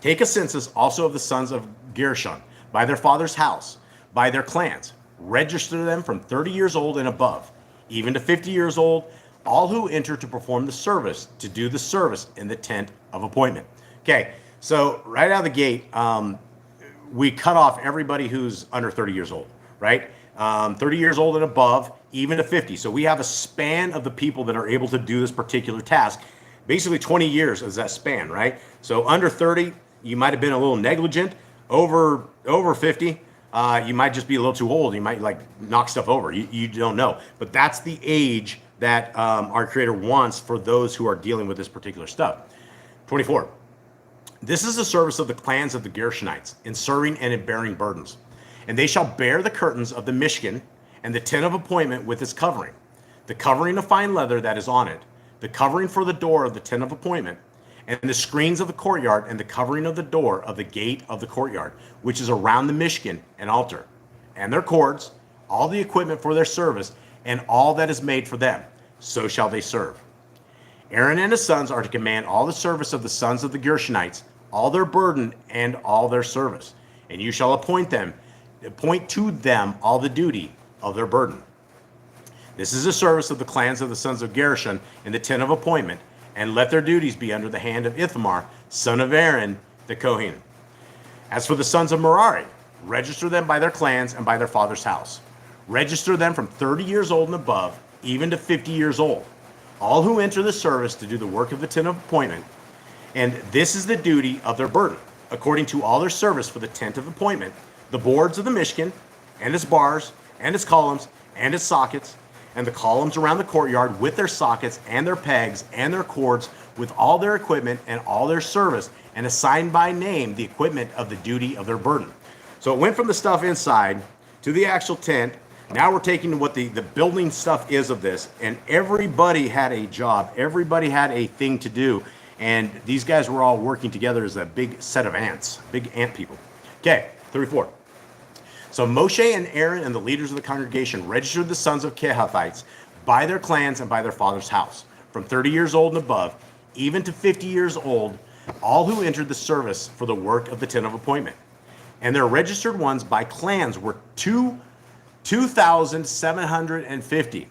take a census also of the sons of Gershon, by their father's house, by their clans. Register them from 30 years old and above, even to 50 years old, all who enter to perform the service, to do the service in the tent of appointment. Okay, so right out of the gate, we cut off everybody who's under 30 years old, right? 30 years old and above, even to 50. So we have a span of the people that are able to do this particular task. Basically 20 years is that span, right? So under 30, you might have been a little negligent. Over 50, you might just be a little too old. You might knock stuff over. You don't know. But that's the age that our Creator wants for those who are dealing with this particular stuff. 24. This is the service of the clans of the Gershonites in serving and in bearing burdens. And they shall bear the curtains of the Mishkan and the tent of appointment with its covering, the covering of fine leather that is on it, the covering for the door of the tent of appointment, and the screens of the courtyard, and the covering of the door of the gate of the courtyard, which is around the Mishkan and altar, and their cords, all the equipment for their service, and all that is made for them. So shall they serve. Aaron and his sons are to command all the service of the sons of the Gershonites, all their burden and all their service. And you shall appoint to them all the duty of their burden. This is the service of the clans of the sons of Gershon in the tent of appointment, and let their duties be under the hand of Ithamar, son of Aaron, the Kohen. As for the sons of Merari, register them by their clans and by their father's house. Register them from 30 years old and above, even to 50 years old, all who enter the service to do the work of the tent of appointment. And this is the duty of their burden, according to all their service for the tent of appointment, the boards of the Mishkan, and its bars, and its columns, and its sockets, and the columns around the courtyard with their sockets and their pegs and their cords, with all their equipment and all their service, and assign by name the equipment of the duty of their burden. So it went from the stuff inside to the actual tent. Now we're taking what the building stuff is of this, and everybody had a job. Everybody had a thing to do, and these guys were all working together as a big set of ants, big ant people. Okay, 34. So Moshe and Aaron and the leaders of the congregation registered the sons of Kehathites by their clans and by their father's house, from 30 years old and above, even to 50 years old, all who entered the service for the work of the tent of appointment. And their registered ones by clans were 2,750.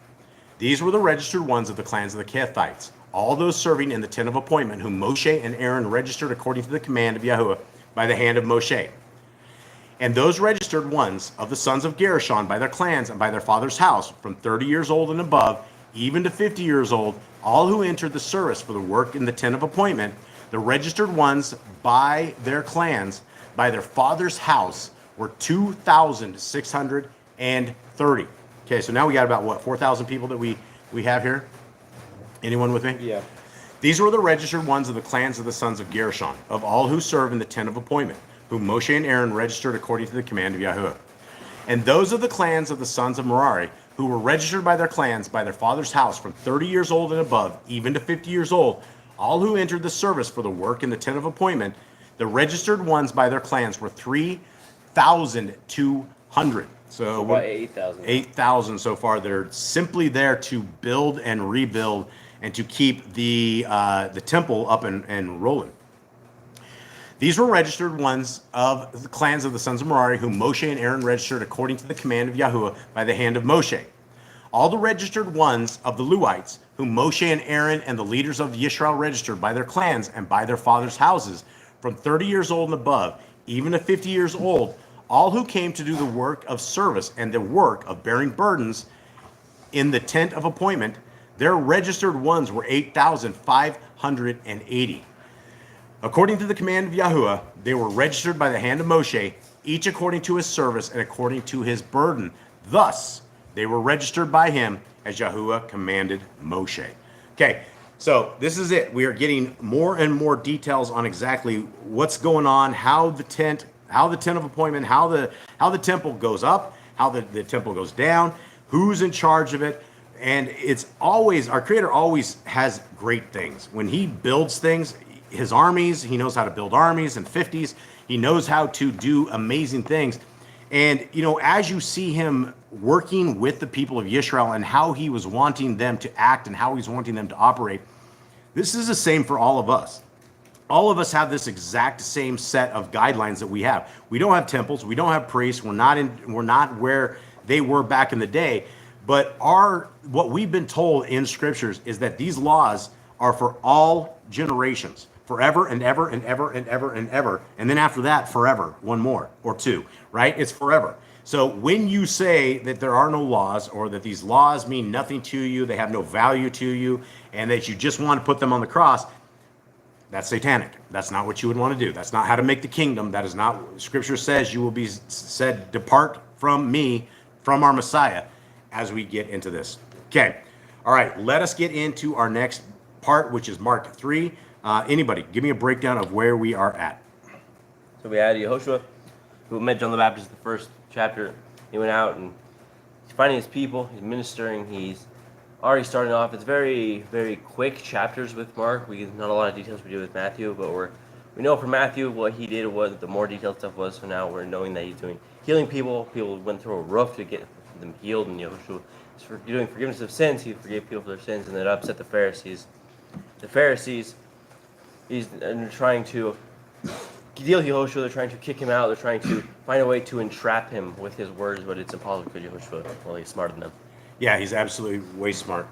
These were the registered ones of the clans of the Kehathites, all those serving in the tent of appointment, whom Moshe and Aaron registered according to the command of Yahuwah by the hand of Moshe. And those registered ones of the sons of Gershon by their clans and by their father's house, from 30 years old and above, even to 50 years old, all who entered the service for the work in the tent of appointment, the registered ones by their clans, by their father's house, were 2,630. Okay, so now we got about, what, 4,000 people that we have here? Anyone with me? Yeah. These were the registered ones of the clans of the sons of Gershon, of all who serve in the tent of appointment, whom Moshe and Aaron registered according to the command of Yahuwah. And those of the clans of the sons of Merari, who were registered by their clans, by their father's house, from 30 years old and above, even to 50 years old, all who entered the service for the work in the tent of appointment, the registered ones by their clans were 3,200. So About 8,000. 8,000 so far. They're simply there to build and rebuild and to keep the temple up and rolling. These were registered ones of the clans of the sons of Merari, whom Moshe and Aaron registered according to the command of Yahuwah by the hand of Moshe. All the registered ones of the Lewites, whom Moshe and Aaron and the leaders of Yisrael registered by their clans and by their fathers' houses, from 30 years old and above, even to 50 years old, all who came to do the work of service and the work of bearing burdens in the tent of appointment, their registered ones were 8,580. According to the command of Yahuwah, they were registered by the hand of Moshe, each according to his service and according to his burden. Thus, they were registered by him as Yahuwah commanded Moshe. Okay, so this is it. We are getting more and more details on exactly what's going on, how the tent of appointment, how the temple goes up, how the temple goes down, who's in charge of it. And it's always, our Creator always has great things. When he builds things, his armies, he knows how to build armies and 50s. He knows how to do amazing things. And, you know, as you see him working with the people of Yisrael and how he was wanting them to act and how he's wanting them to operate, this is the same for all of us. All of us have this exact same set of guidelines that we have. We don't have temples. We don't have priests. We're not where they were back in the day. But what we've been told in scriptures is that these laws are for all generations, forever and ever and ever and ever and ever. And then after that, forever, one more or two, right? It's forever. So when you say that there are no laws, or that these laws mean nothing to you, they have no value to you, and that you just want to put them on the cross, that's satanic. That's not what you would want to do. That's not how to make the kingdom. That is not, scripture says you will be said, depart from me, from our Messiah, as we get into this. Okay. All right. Let us get into our next part, which is Mark 3. Anybody, give me a breakdown of where we are at. So we had Yehoshua, who met John the Baptist in the first chapter. He went out and he's finding his people. He's ministering. He's already starting off. It's very, very quick chapters with Mark. Not a lot of details we do with Matthew, but we know from Matthew what he did, what the more detailed stuff was. So now we're knowing that he's doing healing people. People went through a roof to get them healed, and Yehoshua is doing forgiveness of sins. He forgave people for their sins, and that upset the Pharisees. He's trying to deal with Yehoshua. They're trying to kick him out. They're trying to find a way to entrap him with his words, but it's impossible because Yehoshua, well, he's smarter than them. Yeah, he's absolutely way smart.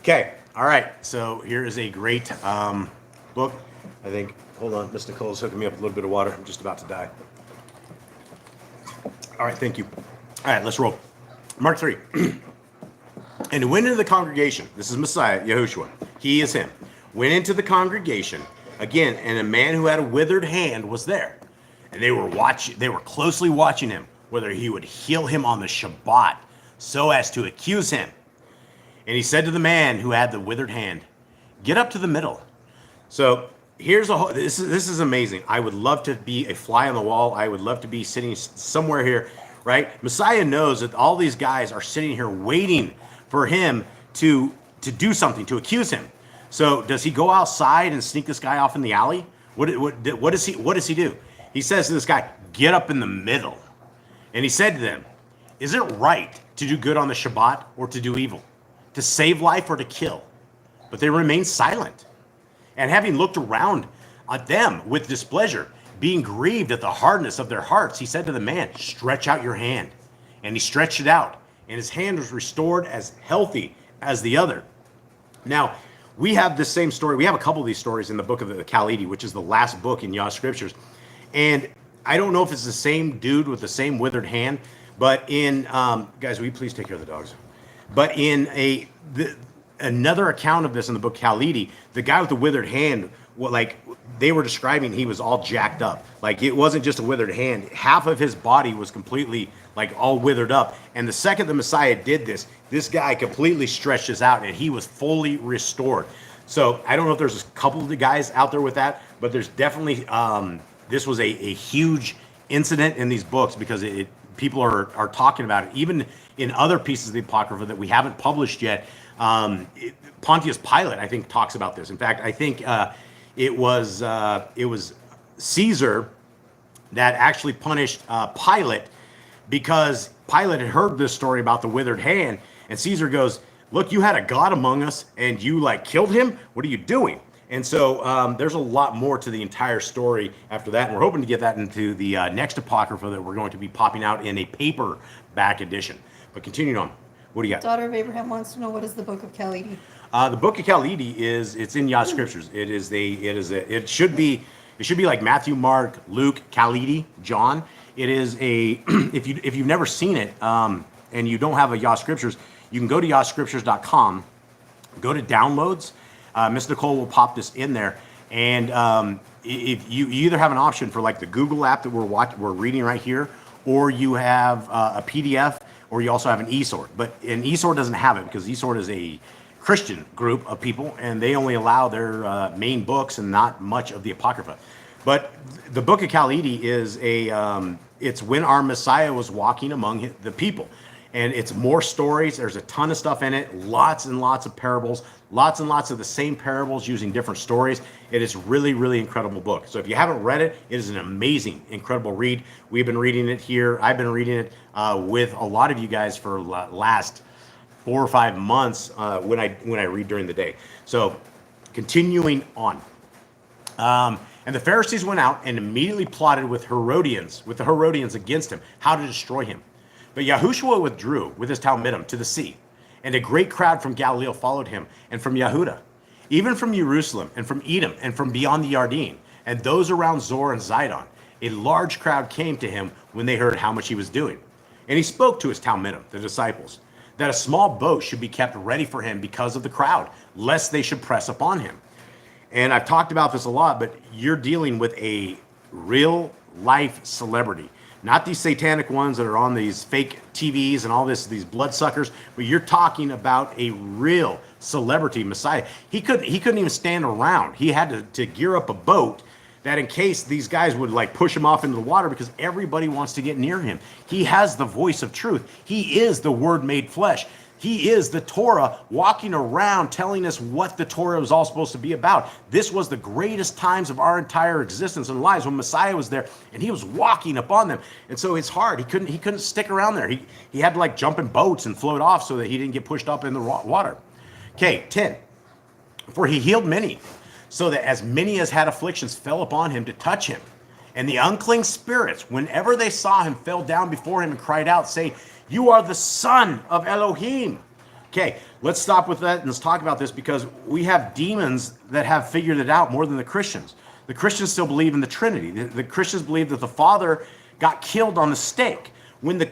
Okay, all right. So here is a great book. I think, hold on, Miss Nicole's hooking me up with a little bit of water. I'm just about to die. All right, thank you. All right, let's roll. Mark 3. And he went into the congregation. This is Messiah, Yahushua. He is him. Went into the congregation again, and a man who had a withered hand was there. And they were closely watching him, whether he would heal him on the Shabbat, so as to accuse him. And he said to the man who had the withered hand, get up to the middle. So here's this is amazing. I would love to be a fly on the wall. I would love to be sitting somewhere here, right? Messiah knows that all these guys are sitting here waiting for him to do something, to accuse him. So does he go outside and sneak this guy off in the alley? What does he do? He says to this guy, get up in the middle. And he said to them, is it right to do good on the Shabbat or to do evil, to save life or to kill? But they remained silent. And having looked around at them with displeasure, being grieved at the hardness of their hearts, he said to the man, stretch out your hand. And he stretched it out, and his hand was restored as healthy as the other. Now, we have this same story. We have a couple of these stories in the book of the Khalidi, which is the last book in Yah Scriptures. And I don't know if it's the same dude with the same withered hand, but in guys, will you please take care of the dogs? But in another account of this in the book Khalidi, the guy with the withered hand, like they were describing, he was all jacked up. Like it wasn't just a withered hand; half of his body was completely like all withered up. And the second the Messiah did this guy completely stretches out, and he was fully restored. So I don't know if there's a couple of the guys out there with that, but there's definitely this was a huge incident in these books because people are talking about it. Even in other pieces of the Apocrypha that we haven't published yet, Pontius Pilate, I think, talks about this. In fact, I think it was Caesar that actually punished Pilate because Pilate had heard this story about the withered hand, and Caesar goes, "Look, you had a god among us, and you like killed him. What are you doing?" And so there's a lot more to the entire story after that, and we're hoping to get that into the next Apocrypha that we're going to be popping out in a paperback edition. But continuing on, what do you got? Daughter of Abraham wants to know, what is the book of Khalidi? The book of Khalidi it's in Yah Scriptures. It should be like Matthew, Mark, Luke, Khalidi, John. It is a if you've never seen it and you don't have a Yah Scriptures, you can go to yahscriptures.com, go to downloads. Miss Nicole will pop this in there, and if you either have an option for like the Google app that we're reading right here, or you have a PDF, or you also have an eSword. But an eSword doesn't have it because eSword is a Christian group of people, and they only allow their main books and not much of the Apocrypha. But the book of Khalidi is it's when our Messiah was walking among the people. And it's more stories. There's a ton of stuff in it, lots and lots of parables, lots and lots of the same parables using different stories. It is really, really incredible book. So if you haven't read it, it is an amazing, incredible read. We've been reading it here. I've been reading it with a lot of you guys for last 4 or 5 months when I read during the day. So continuing on. And the Pharisees went out and immediately plotted with the Herodians against him, how to destroy him. But Yahushua withdrew with his Talmudim to the sea, and a great crowd from Galilee followed him, and from Yehuda, even from Jerusalem, and from Edom, and from beyond the Yarden, and those around Zor and Zidon. A large crowd came to him when they heard how much he was doing. And he spoke to his Talmudim, the disciples, that a small boat should be kept ready for him because of the crowd, lest they should press upon him. And I've talked about this a lot, but you're dealing with a real life celebrity. Not these satanic ones that are on these fake TVs and all these bloodsuckers, but you're talking about a real celebrity Messiah. He couldn't even stand around. He had to gear up a boat that in case these guys would like push him off into the water, because everybody wants to get near him. He has the voice of truth. He is the Word made flesh. He is the Torah walking around telling us what the Torah was all supposed to be about. This was the greatest times of our entire existence and lives when Messiah was there, and he was walking upon them. And so it's hard. He couldn't stick around there. He had to like jump in boats and float off so that he didn't get pushed up in the water. Okay, 10. For he healed many, so that as many as had afflictions fell upon him to touch him. And the unclean spirits, whenever they saw him, fell down before him and cried out, saying, "You are the Son of Elohim." Okay, let's stop with that and let's talk about this, because we have demons that have figured it out more than the Christians. The Christians still believe in the Trinity. The Christians believe that the Father got killed on the stake. When the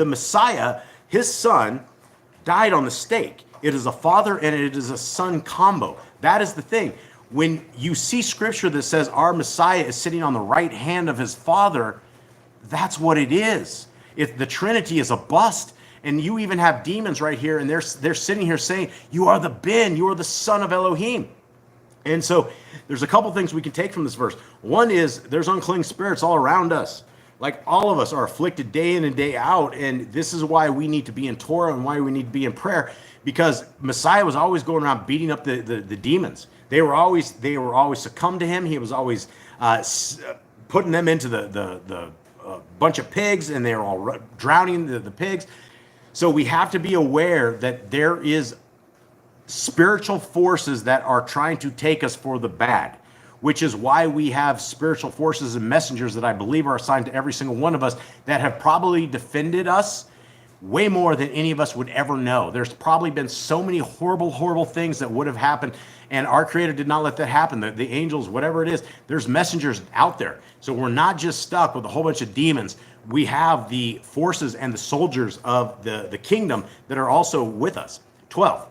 Messiah, his son, died on the stake. It is a father and it is a son combo. That is the thing. When you see scripture that says our Messiah is sitting on the right hand of his Father, that's what it is. If the Trinity is a bust, and you even have demons right here, and they're sitting here saying, "You are the Ben, you are the Son of Elohim." And so there's a couple things we can take from this verse. One is there's unclean spirits all around us. Like all of us are afflicted day in and day out, and this is why we need to be in Torah and why we need to be in prayer, because Messiah was always going around beating up the demons. They were always succumb to him. He was always putting them into the bunch of pigs, and they're all drowning the pigs. So we have to be aware that there is spiritual forces that are trying to take us for the bad, which is why we have spiritual forces and messengers that I believe are assigned to every single one of us that have probably defended us way more than any of us would ever know. There's probably been so many horrible, horrible things that would have happened, and our Creator did not let that happen. The angels, whatever it is, there's messengers out there. So we're not just stuck with a whole bunch of demons. We have the forces and the soldiers of the kingdom that are also with us. 12.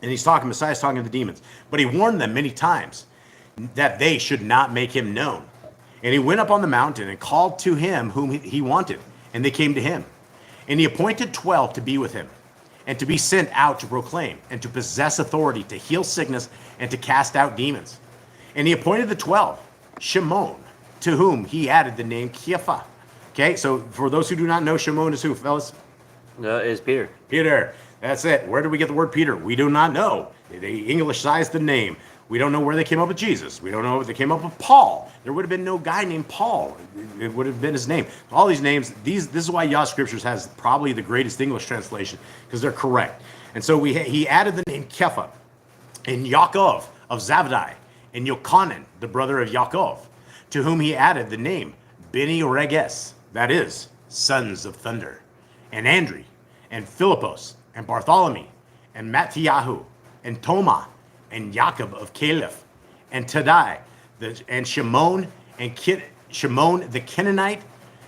And Messiah's talking to the demons. But he warned them many times that they should not make him known. And he went up on the mountain and called to him whom he wanted, and they came to him. And he appointed 12 to be with him, and to be sent out to proclaim, and to possess authority, to heal sickness, and to cast out demons. And he appointed the 12, Shimon, to whom he added the name Kepha. Okay, so for those who do not know, Shimon is who, fellas? Is Peter. Peter. That's it. Where did we get the word Peter? We do not know. They Englishized the name. We don't know where they came up with Jesus. We don't know if they came up with Paul. There would have been no guy named Paul. It would have been his name. All these names, this is why Yah Scriptures has probably the greatest English translation, because they're correct. And so he added the name Kepha, and Yaakov of Zabdi, and Yochanan, the brother of Yaakov, to whom he added the name Beni Reges, that is, sons of thunder, and Andri, and Philippos, and Bartholomew, and Matthiyahu, and Toma, and Jacob of Caliph, and Tadai, and Shimon, and Shimon the Canaanite,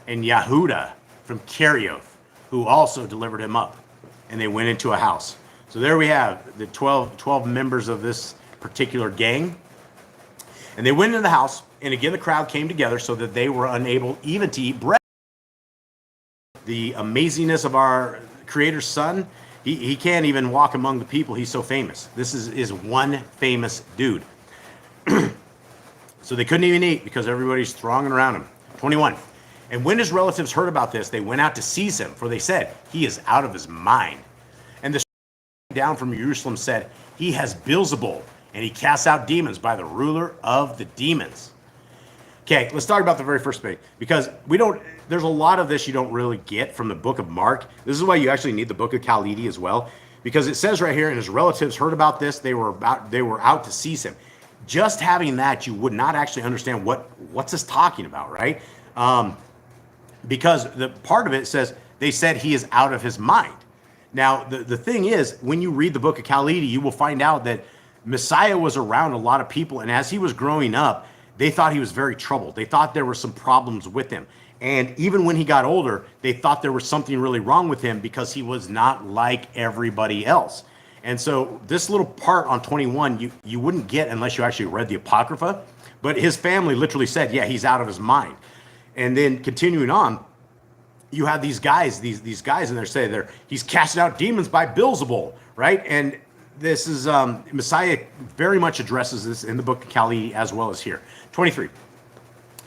and Yehuda from Kerioth, who also delivered him up. And they went into a house. So there we have the 12 members of this particular gang. And they went into the house, and again the crowd came together so that they were unable even to eat bread. The amazingness of our Creator's Son, he can't even walk among the people. He's so famous. This is one famous dude. So they couldn't even eat because everybody's thronging around him. 21. And when his relatives heard about this, they went out to seize him, for they said, he is out of his mind. And the down from Jerusalem said, he has Beelzebul, and he casts out demons by the ruler of the demons. Okay, let's talk about the very first thing, because there's a lot of this you don't really get from the book of Mark. This is why you actually need the book of Khalidi as well, because it says right here, and his relatives heard about this, they were out to seize him. Just having that, you would not actually understand what's this talking about, right? Because the part of it says, they said he is out of his mind. Now, the thing is, when you read the book of Khalidi, you will find out that Messiah was around a lot of people, and as he was growing up, they thought he was very troubled. They thought there were some problems with him. And even when he got older, they thought there was something really wrong with him because he was not like everybody else. And so this little part on 21, you wouldn't get unless you actually read the Apocrypha. But his family literally said, yeah, he's out of his mind. And then continuing on, you have these guys, these guys, and they're saying he's casting out demons by Beelzebul, right? And this is Messiah very much addresses this in the book of Khalidi as well as here. 23.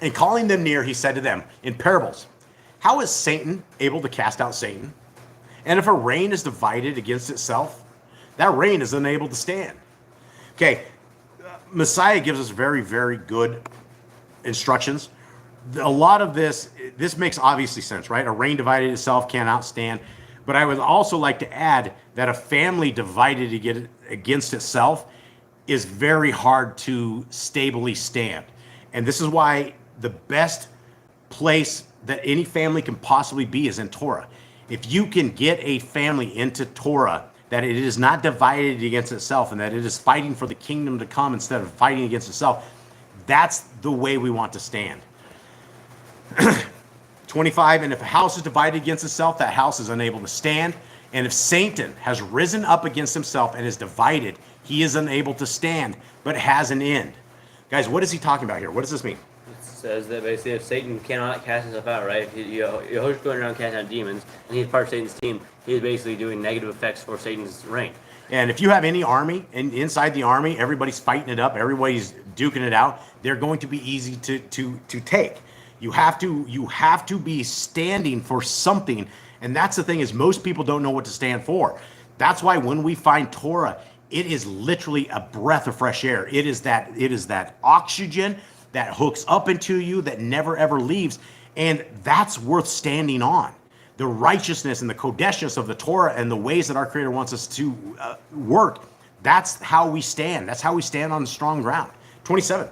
And calling them near, he said to them in parables, how is Satan able to cast out Satan? And if a reign is divided against itself, that reign is unable to stand. Okay, Messiah gives us very, very good instructions. A lot of this makes obviously sense, right? A reign divided itself cannot stand. But I would also like to add that a family divided against itself is very hard to stably stand. And this is why the best place that any family can possibly be is in Torah. If you can get a family into Torah, that it is not divided against itself and that it is fighting for the kingdom to come instead of fighting against itself, that's the way we want to stand. 25, and if a house is divided against itself, that house is unable to stand. And if Satan has risen up against himself and is divided, he is unable to stand, but has an end. Guys, what is he talking about here? What does this mean? It says that basically if Satan cannot cast himself out, right? If Yahushua going around casting out demons, and he's part of Satan's team, he's basically doing negative effects for Satan's reign. And if you have any army, and inside the army, everybody's fighting it up, everybody's duking it out, they're going to be easy to take. You have to be standing for something, and that's the thing is most people don't know what to stand for. That's why when we find Torah, it is literally a breath of fresh air. It is that oxygen that hooks up into you that never ever leaves, and that's worth standing on. The righteousness and the kodeshness of the Torah and the ways that our Creator wants us to work. That's how we stand. That's how we stand on strong ground. 27.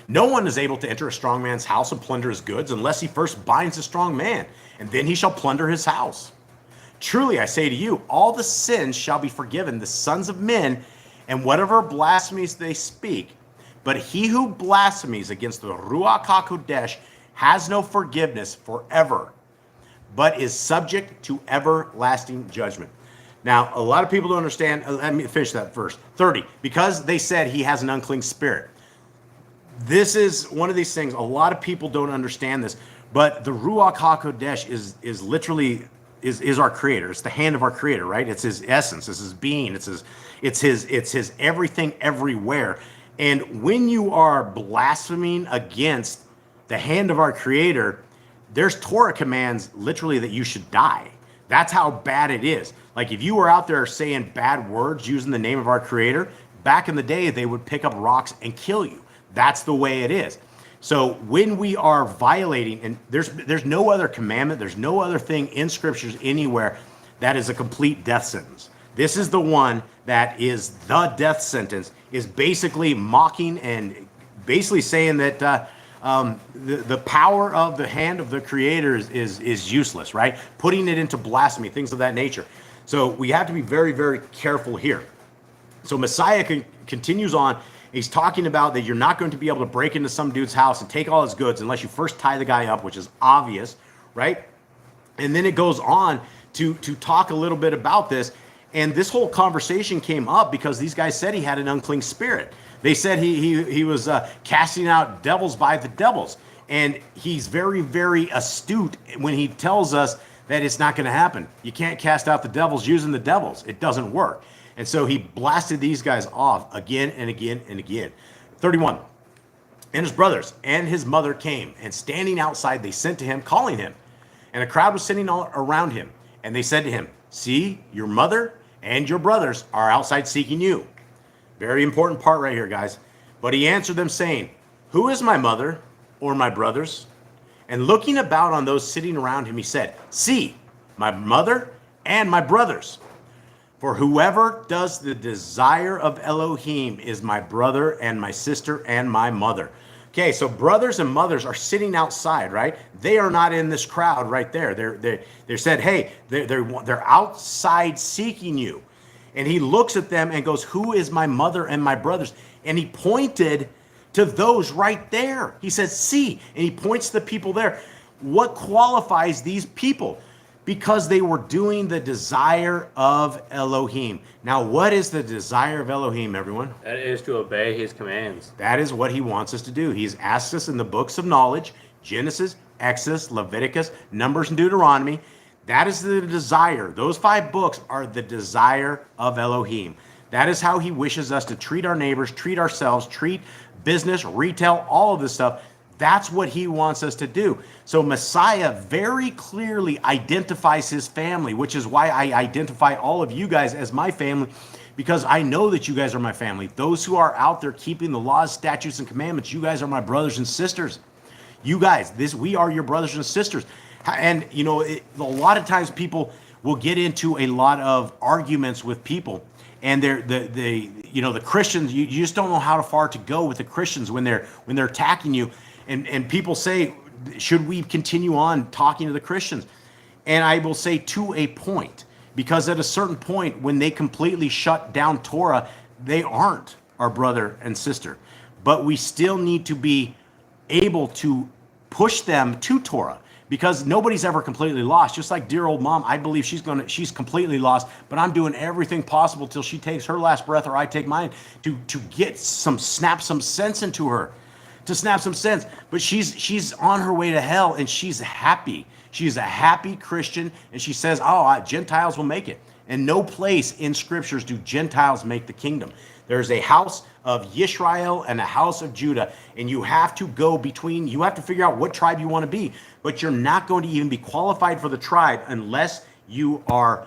No one is able to enter a strong man's house and plunder his goods unless he first binds the strong man, and then he shall plunder his house. Truly I say to you, all the sins shall be forgiven the sons of men, and whatever blasphemies they speak. But he who blasphemes against the Ruach HaKodesh has no forgiveness forever, but is subject to everlasting judgment. Now, a lot of people don't understand. Let me finish that verse. 30. Because they said he has an unclean spirit. This is one of these things. A lot of people don't understand this, but the Ruach HaKodesh is literally is our creator. It's the hand of our creator, right? It's his essence. It's his being. It's his everything everywhere. And when you are blaspheming against the hand of our creator, there's Torah commands literally that you should die. That's how bad it is. Like if you were out there saying bad words using the name of our creator, back in the day, they would pick up rocks and kill you. That's the way it is. So when we are violating, and there's no other commandment, there's no other thing in scriptures anywhere that is a complete death sentence. This is the one that is the death sentence, is basically mocking and basically saying that the power of the hand of the creator is useless, right? Putting it into blasphemy, things of that nature. So we have to be very, very careful here. So Messiah continues on. He's talking about that you're not going to be able to break into some dude's house and take all his goods unless you first tie the guy up, which is obvious, right? And then it goes on to talk a little bit about this. And this whole conversation came up because these guys said he had an unclean spirit. They said he was casting out devils by the devils. And he's very, very astute when he tells us that it's not going to happen. You can't cast out the devils using the devils. It doesn't work. And so he blasted these guys off again and again and again. 31. And his brothers and his mother came, and standing outside, they sent to him, calling him. And a crowd was sitting all around him. And they said to him, see, your mother and your brothers are outside seeking you. Very important part right here, guys. But he answered them, saying, who is my mother or my brothers? And looking about on those sitting around him, he said, see, my mother and my brothers. For whoever does the desire of Elohim is my brother and my sister and my mother. Okay, so brothers and mothers are sitting outside, right? They are not in this crowd right there. They're said, hey, they're outside seeking you. And he looks at them and goes, who is my mother and my brothers? And he pointed to those right there. He says, see, and he points to the people there. What qualifies these people? Because they were doing the desire of Elohim. Now, what is the desire of Elohim, everyone? That is to obey his commands. That is what he wants us to do. He's asked us in the books of knowledge, Genesis, Exodus, Leviticus, Numbers, and Deuteronomy. That is the desire. Those 5 books are the desire of Elohim. That is how he wishes us to treat our neighbors, treat ourselves, treat business, retail, all of this stuff. That's what he wants us to do. So Messiah very clearly identifies his family, which is why I identify all of you guys as my family, because I know that you guys are my family. Those who are out there keeping the laws, statutes, and commandments, you guys are my brothers and sisters. You guys, we are your brothers and sisters. And, you know, a lot of times people will get into a lot of arguments with people. And the Christians, you just don't know how far to go with the Christians when they're attacking you. And people say, should we continue on talking to the Christians? And I will say to a point, because at a certain point, when they completely shut down Torah, they aren't our brother and sister. But we still need to be able to push them to Torah, because nobody's ever completely lost. Just like dear old mom, I believe she's completely lost, but I'm doing everything possible till she takes her last breath or I take mine to snap some sense into her. To snap some sense, but she's on her way to hell, and she's happy. She's a happy Christian, and she says, Gentiles will make it. And no place in scriptures do Gentiles make the kingdom. There's a house of Yisrael and a house of Judah, and you have to go between, you have to figure out what tribe you want to be, but you're not going to even be qualified for the tribe unless you are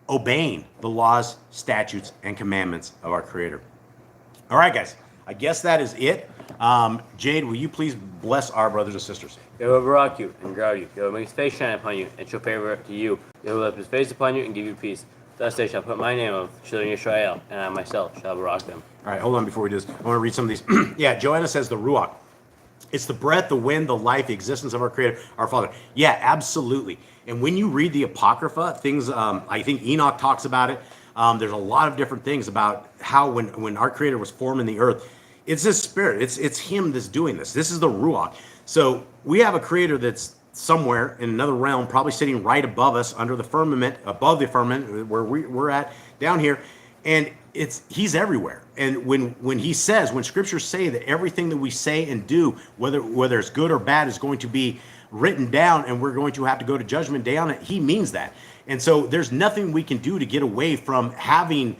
obeying the laws, statutes, and commandments of our Creator. All right, guys, I guess that is it. Jade, will you please bless our brothers and sisters? He will rock you and guard you. He will make his face shine upon you and show favor to you. He will lift his face upon you and give you peace. Thus they shall put my name of children of Israel, and I myself shall rock them. All right, hold on before we do this. I want to read some of these. Yeah, Joanna says the Ruach It's the breath, the wind, the life, the existence of our Creator, our Father. Yeah, absolutely. And when you read the Apocrypha, things, I think Enoch talks about it. There's a lot of different things about how when our Creator was forming the earth, it's His Spirit. It's Him that's doing this. This is the Ruach. So we have a Creator that's somewhere in another realm, probably sitting right above us, under the firmament, above the firmament, where we're at down here, and He's everywhere. And when He says, when Scriptures say that everything that we say and do, whether it's good or bad, is going to be written down, and we're going to have to go to judgment day on it, He means that. And so there's nothing we can do to get away from having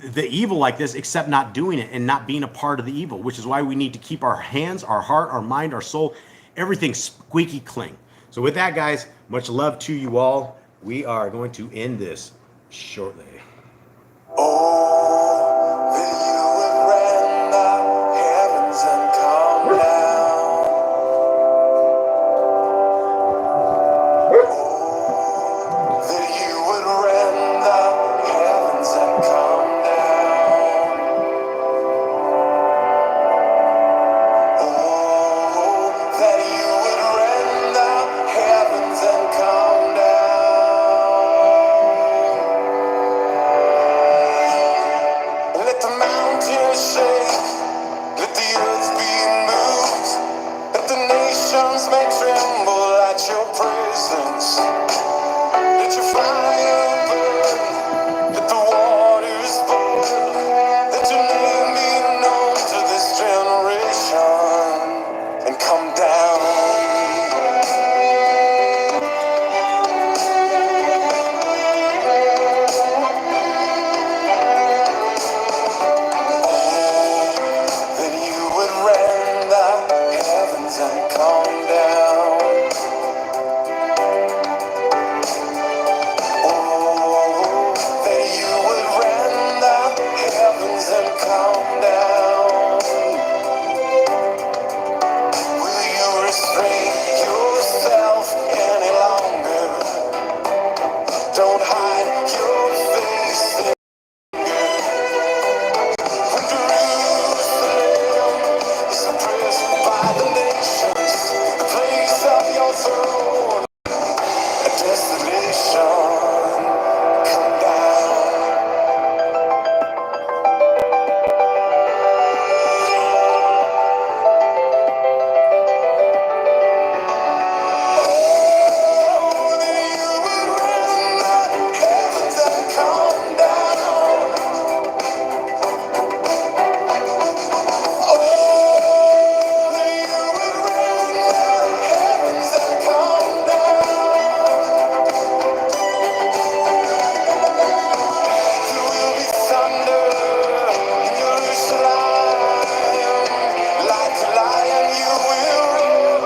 the evil like this, except not doing it and not being a part of the evil, which is why we need to keep our hands, our heart, our mind, our soul, everything squeaky clean. So with that, guys, much love to you all. We are going to end this shortly. Oh, that you would rend the heavens and come down. Oh, that you would rend the heavens and come down. Oh, that you would rend the heavens and come down. Let the mountains shake, let the earth be moved, let the nations may tremble at your presence. Let your fire burn, let the waters boil, let your name be known to this generation, and come down. That you would rend the heavens and come down. Oh, that you would rend the heavens and come down. Will you restrain yourself any longer? Don't hide your face when Jerusalem is oppressed by the nations, the place of your throne, a desolation. Come down. Oh, that you would rend the heavens and come down. Oh, that you would rend the heavens and come down. There will be thunder in Jerusalem. Like a lion you will roar.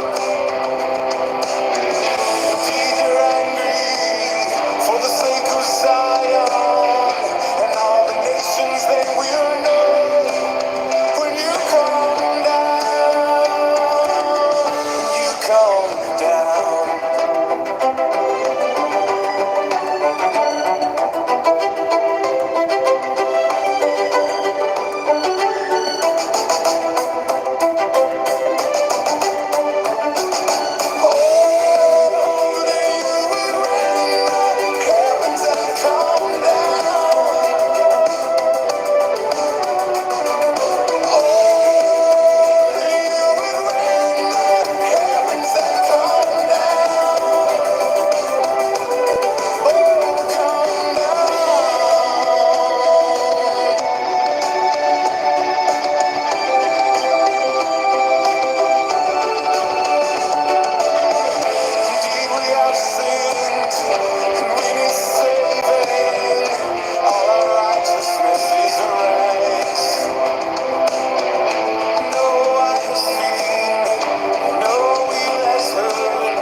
Indeed you're angry for the sake of Zion, and all the nations they will know when you come down. When you come down. Oh, that you would rend the heavens and come down. Oh, that you would rend the heavens and come down. Oh, come down. Indeed we have sinned, and we need saving. All our righteousness is erased. No eye has seen, no ear has heard,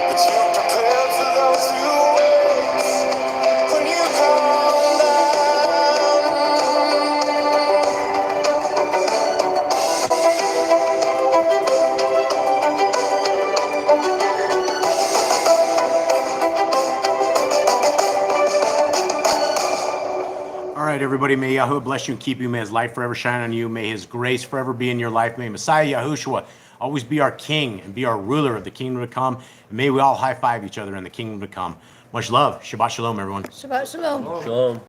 but you've prepared for those who wait. When you come All right, everybody, may Yahweh bless you and keep you. May His light forever shine on you. May His grace forever be in your life. May Messiah Yahushua always be our king and be our ruler of the kingdom to come. And may we all high five each other in the kingdom to come. Much love. Shabbat shalom, everyone. Shabbat shalom. Shalom.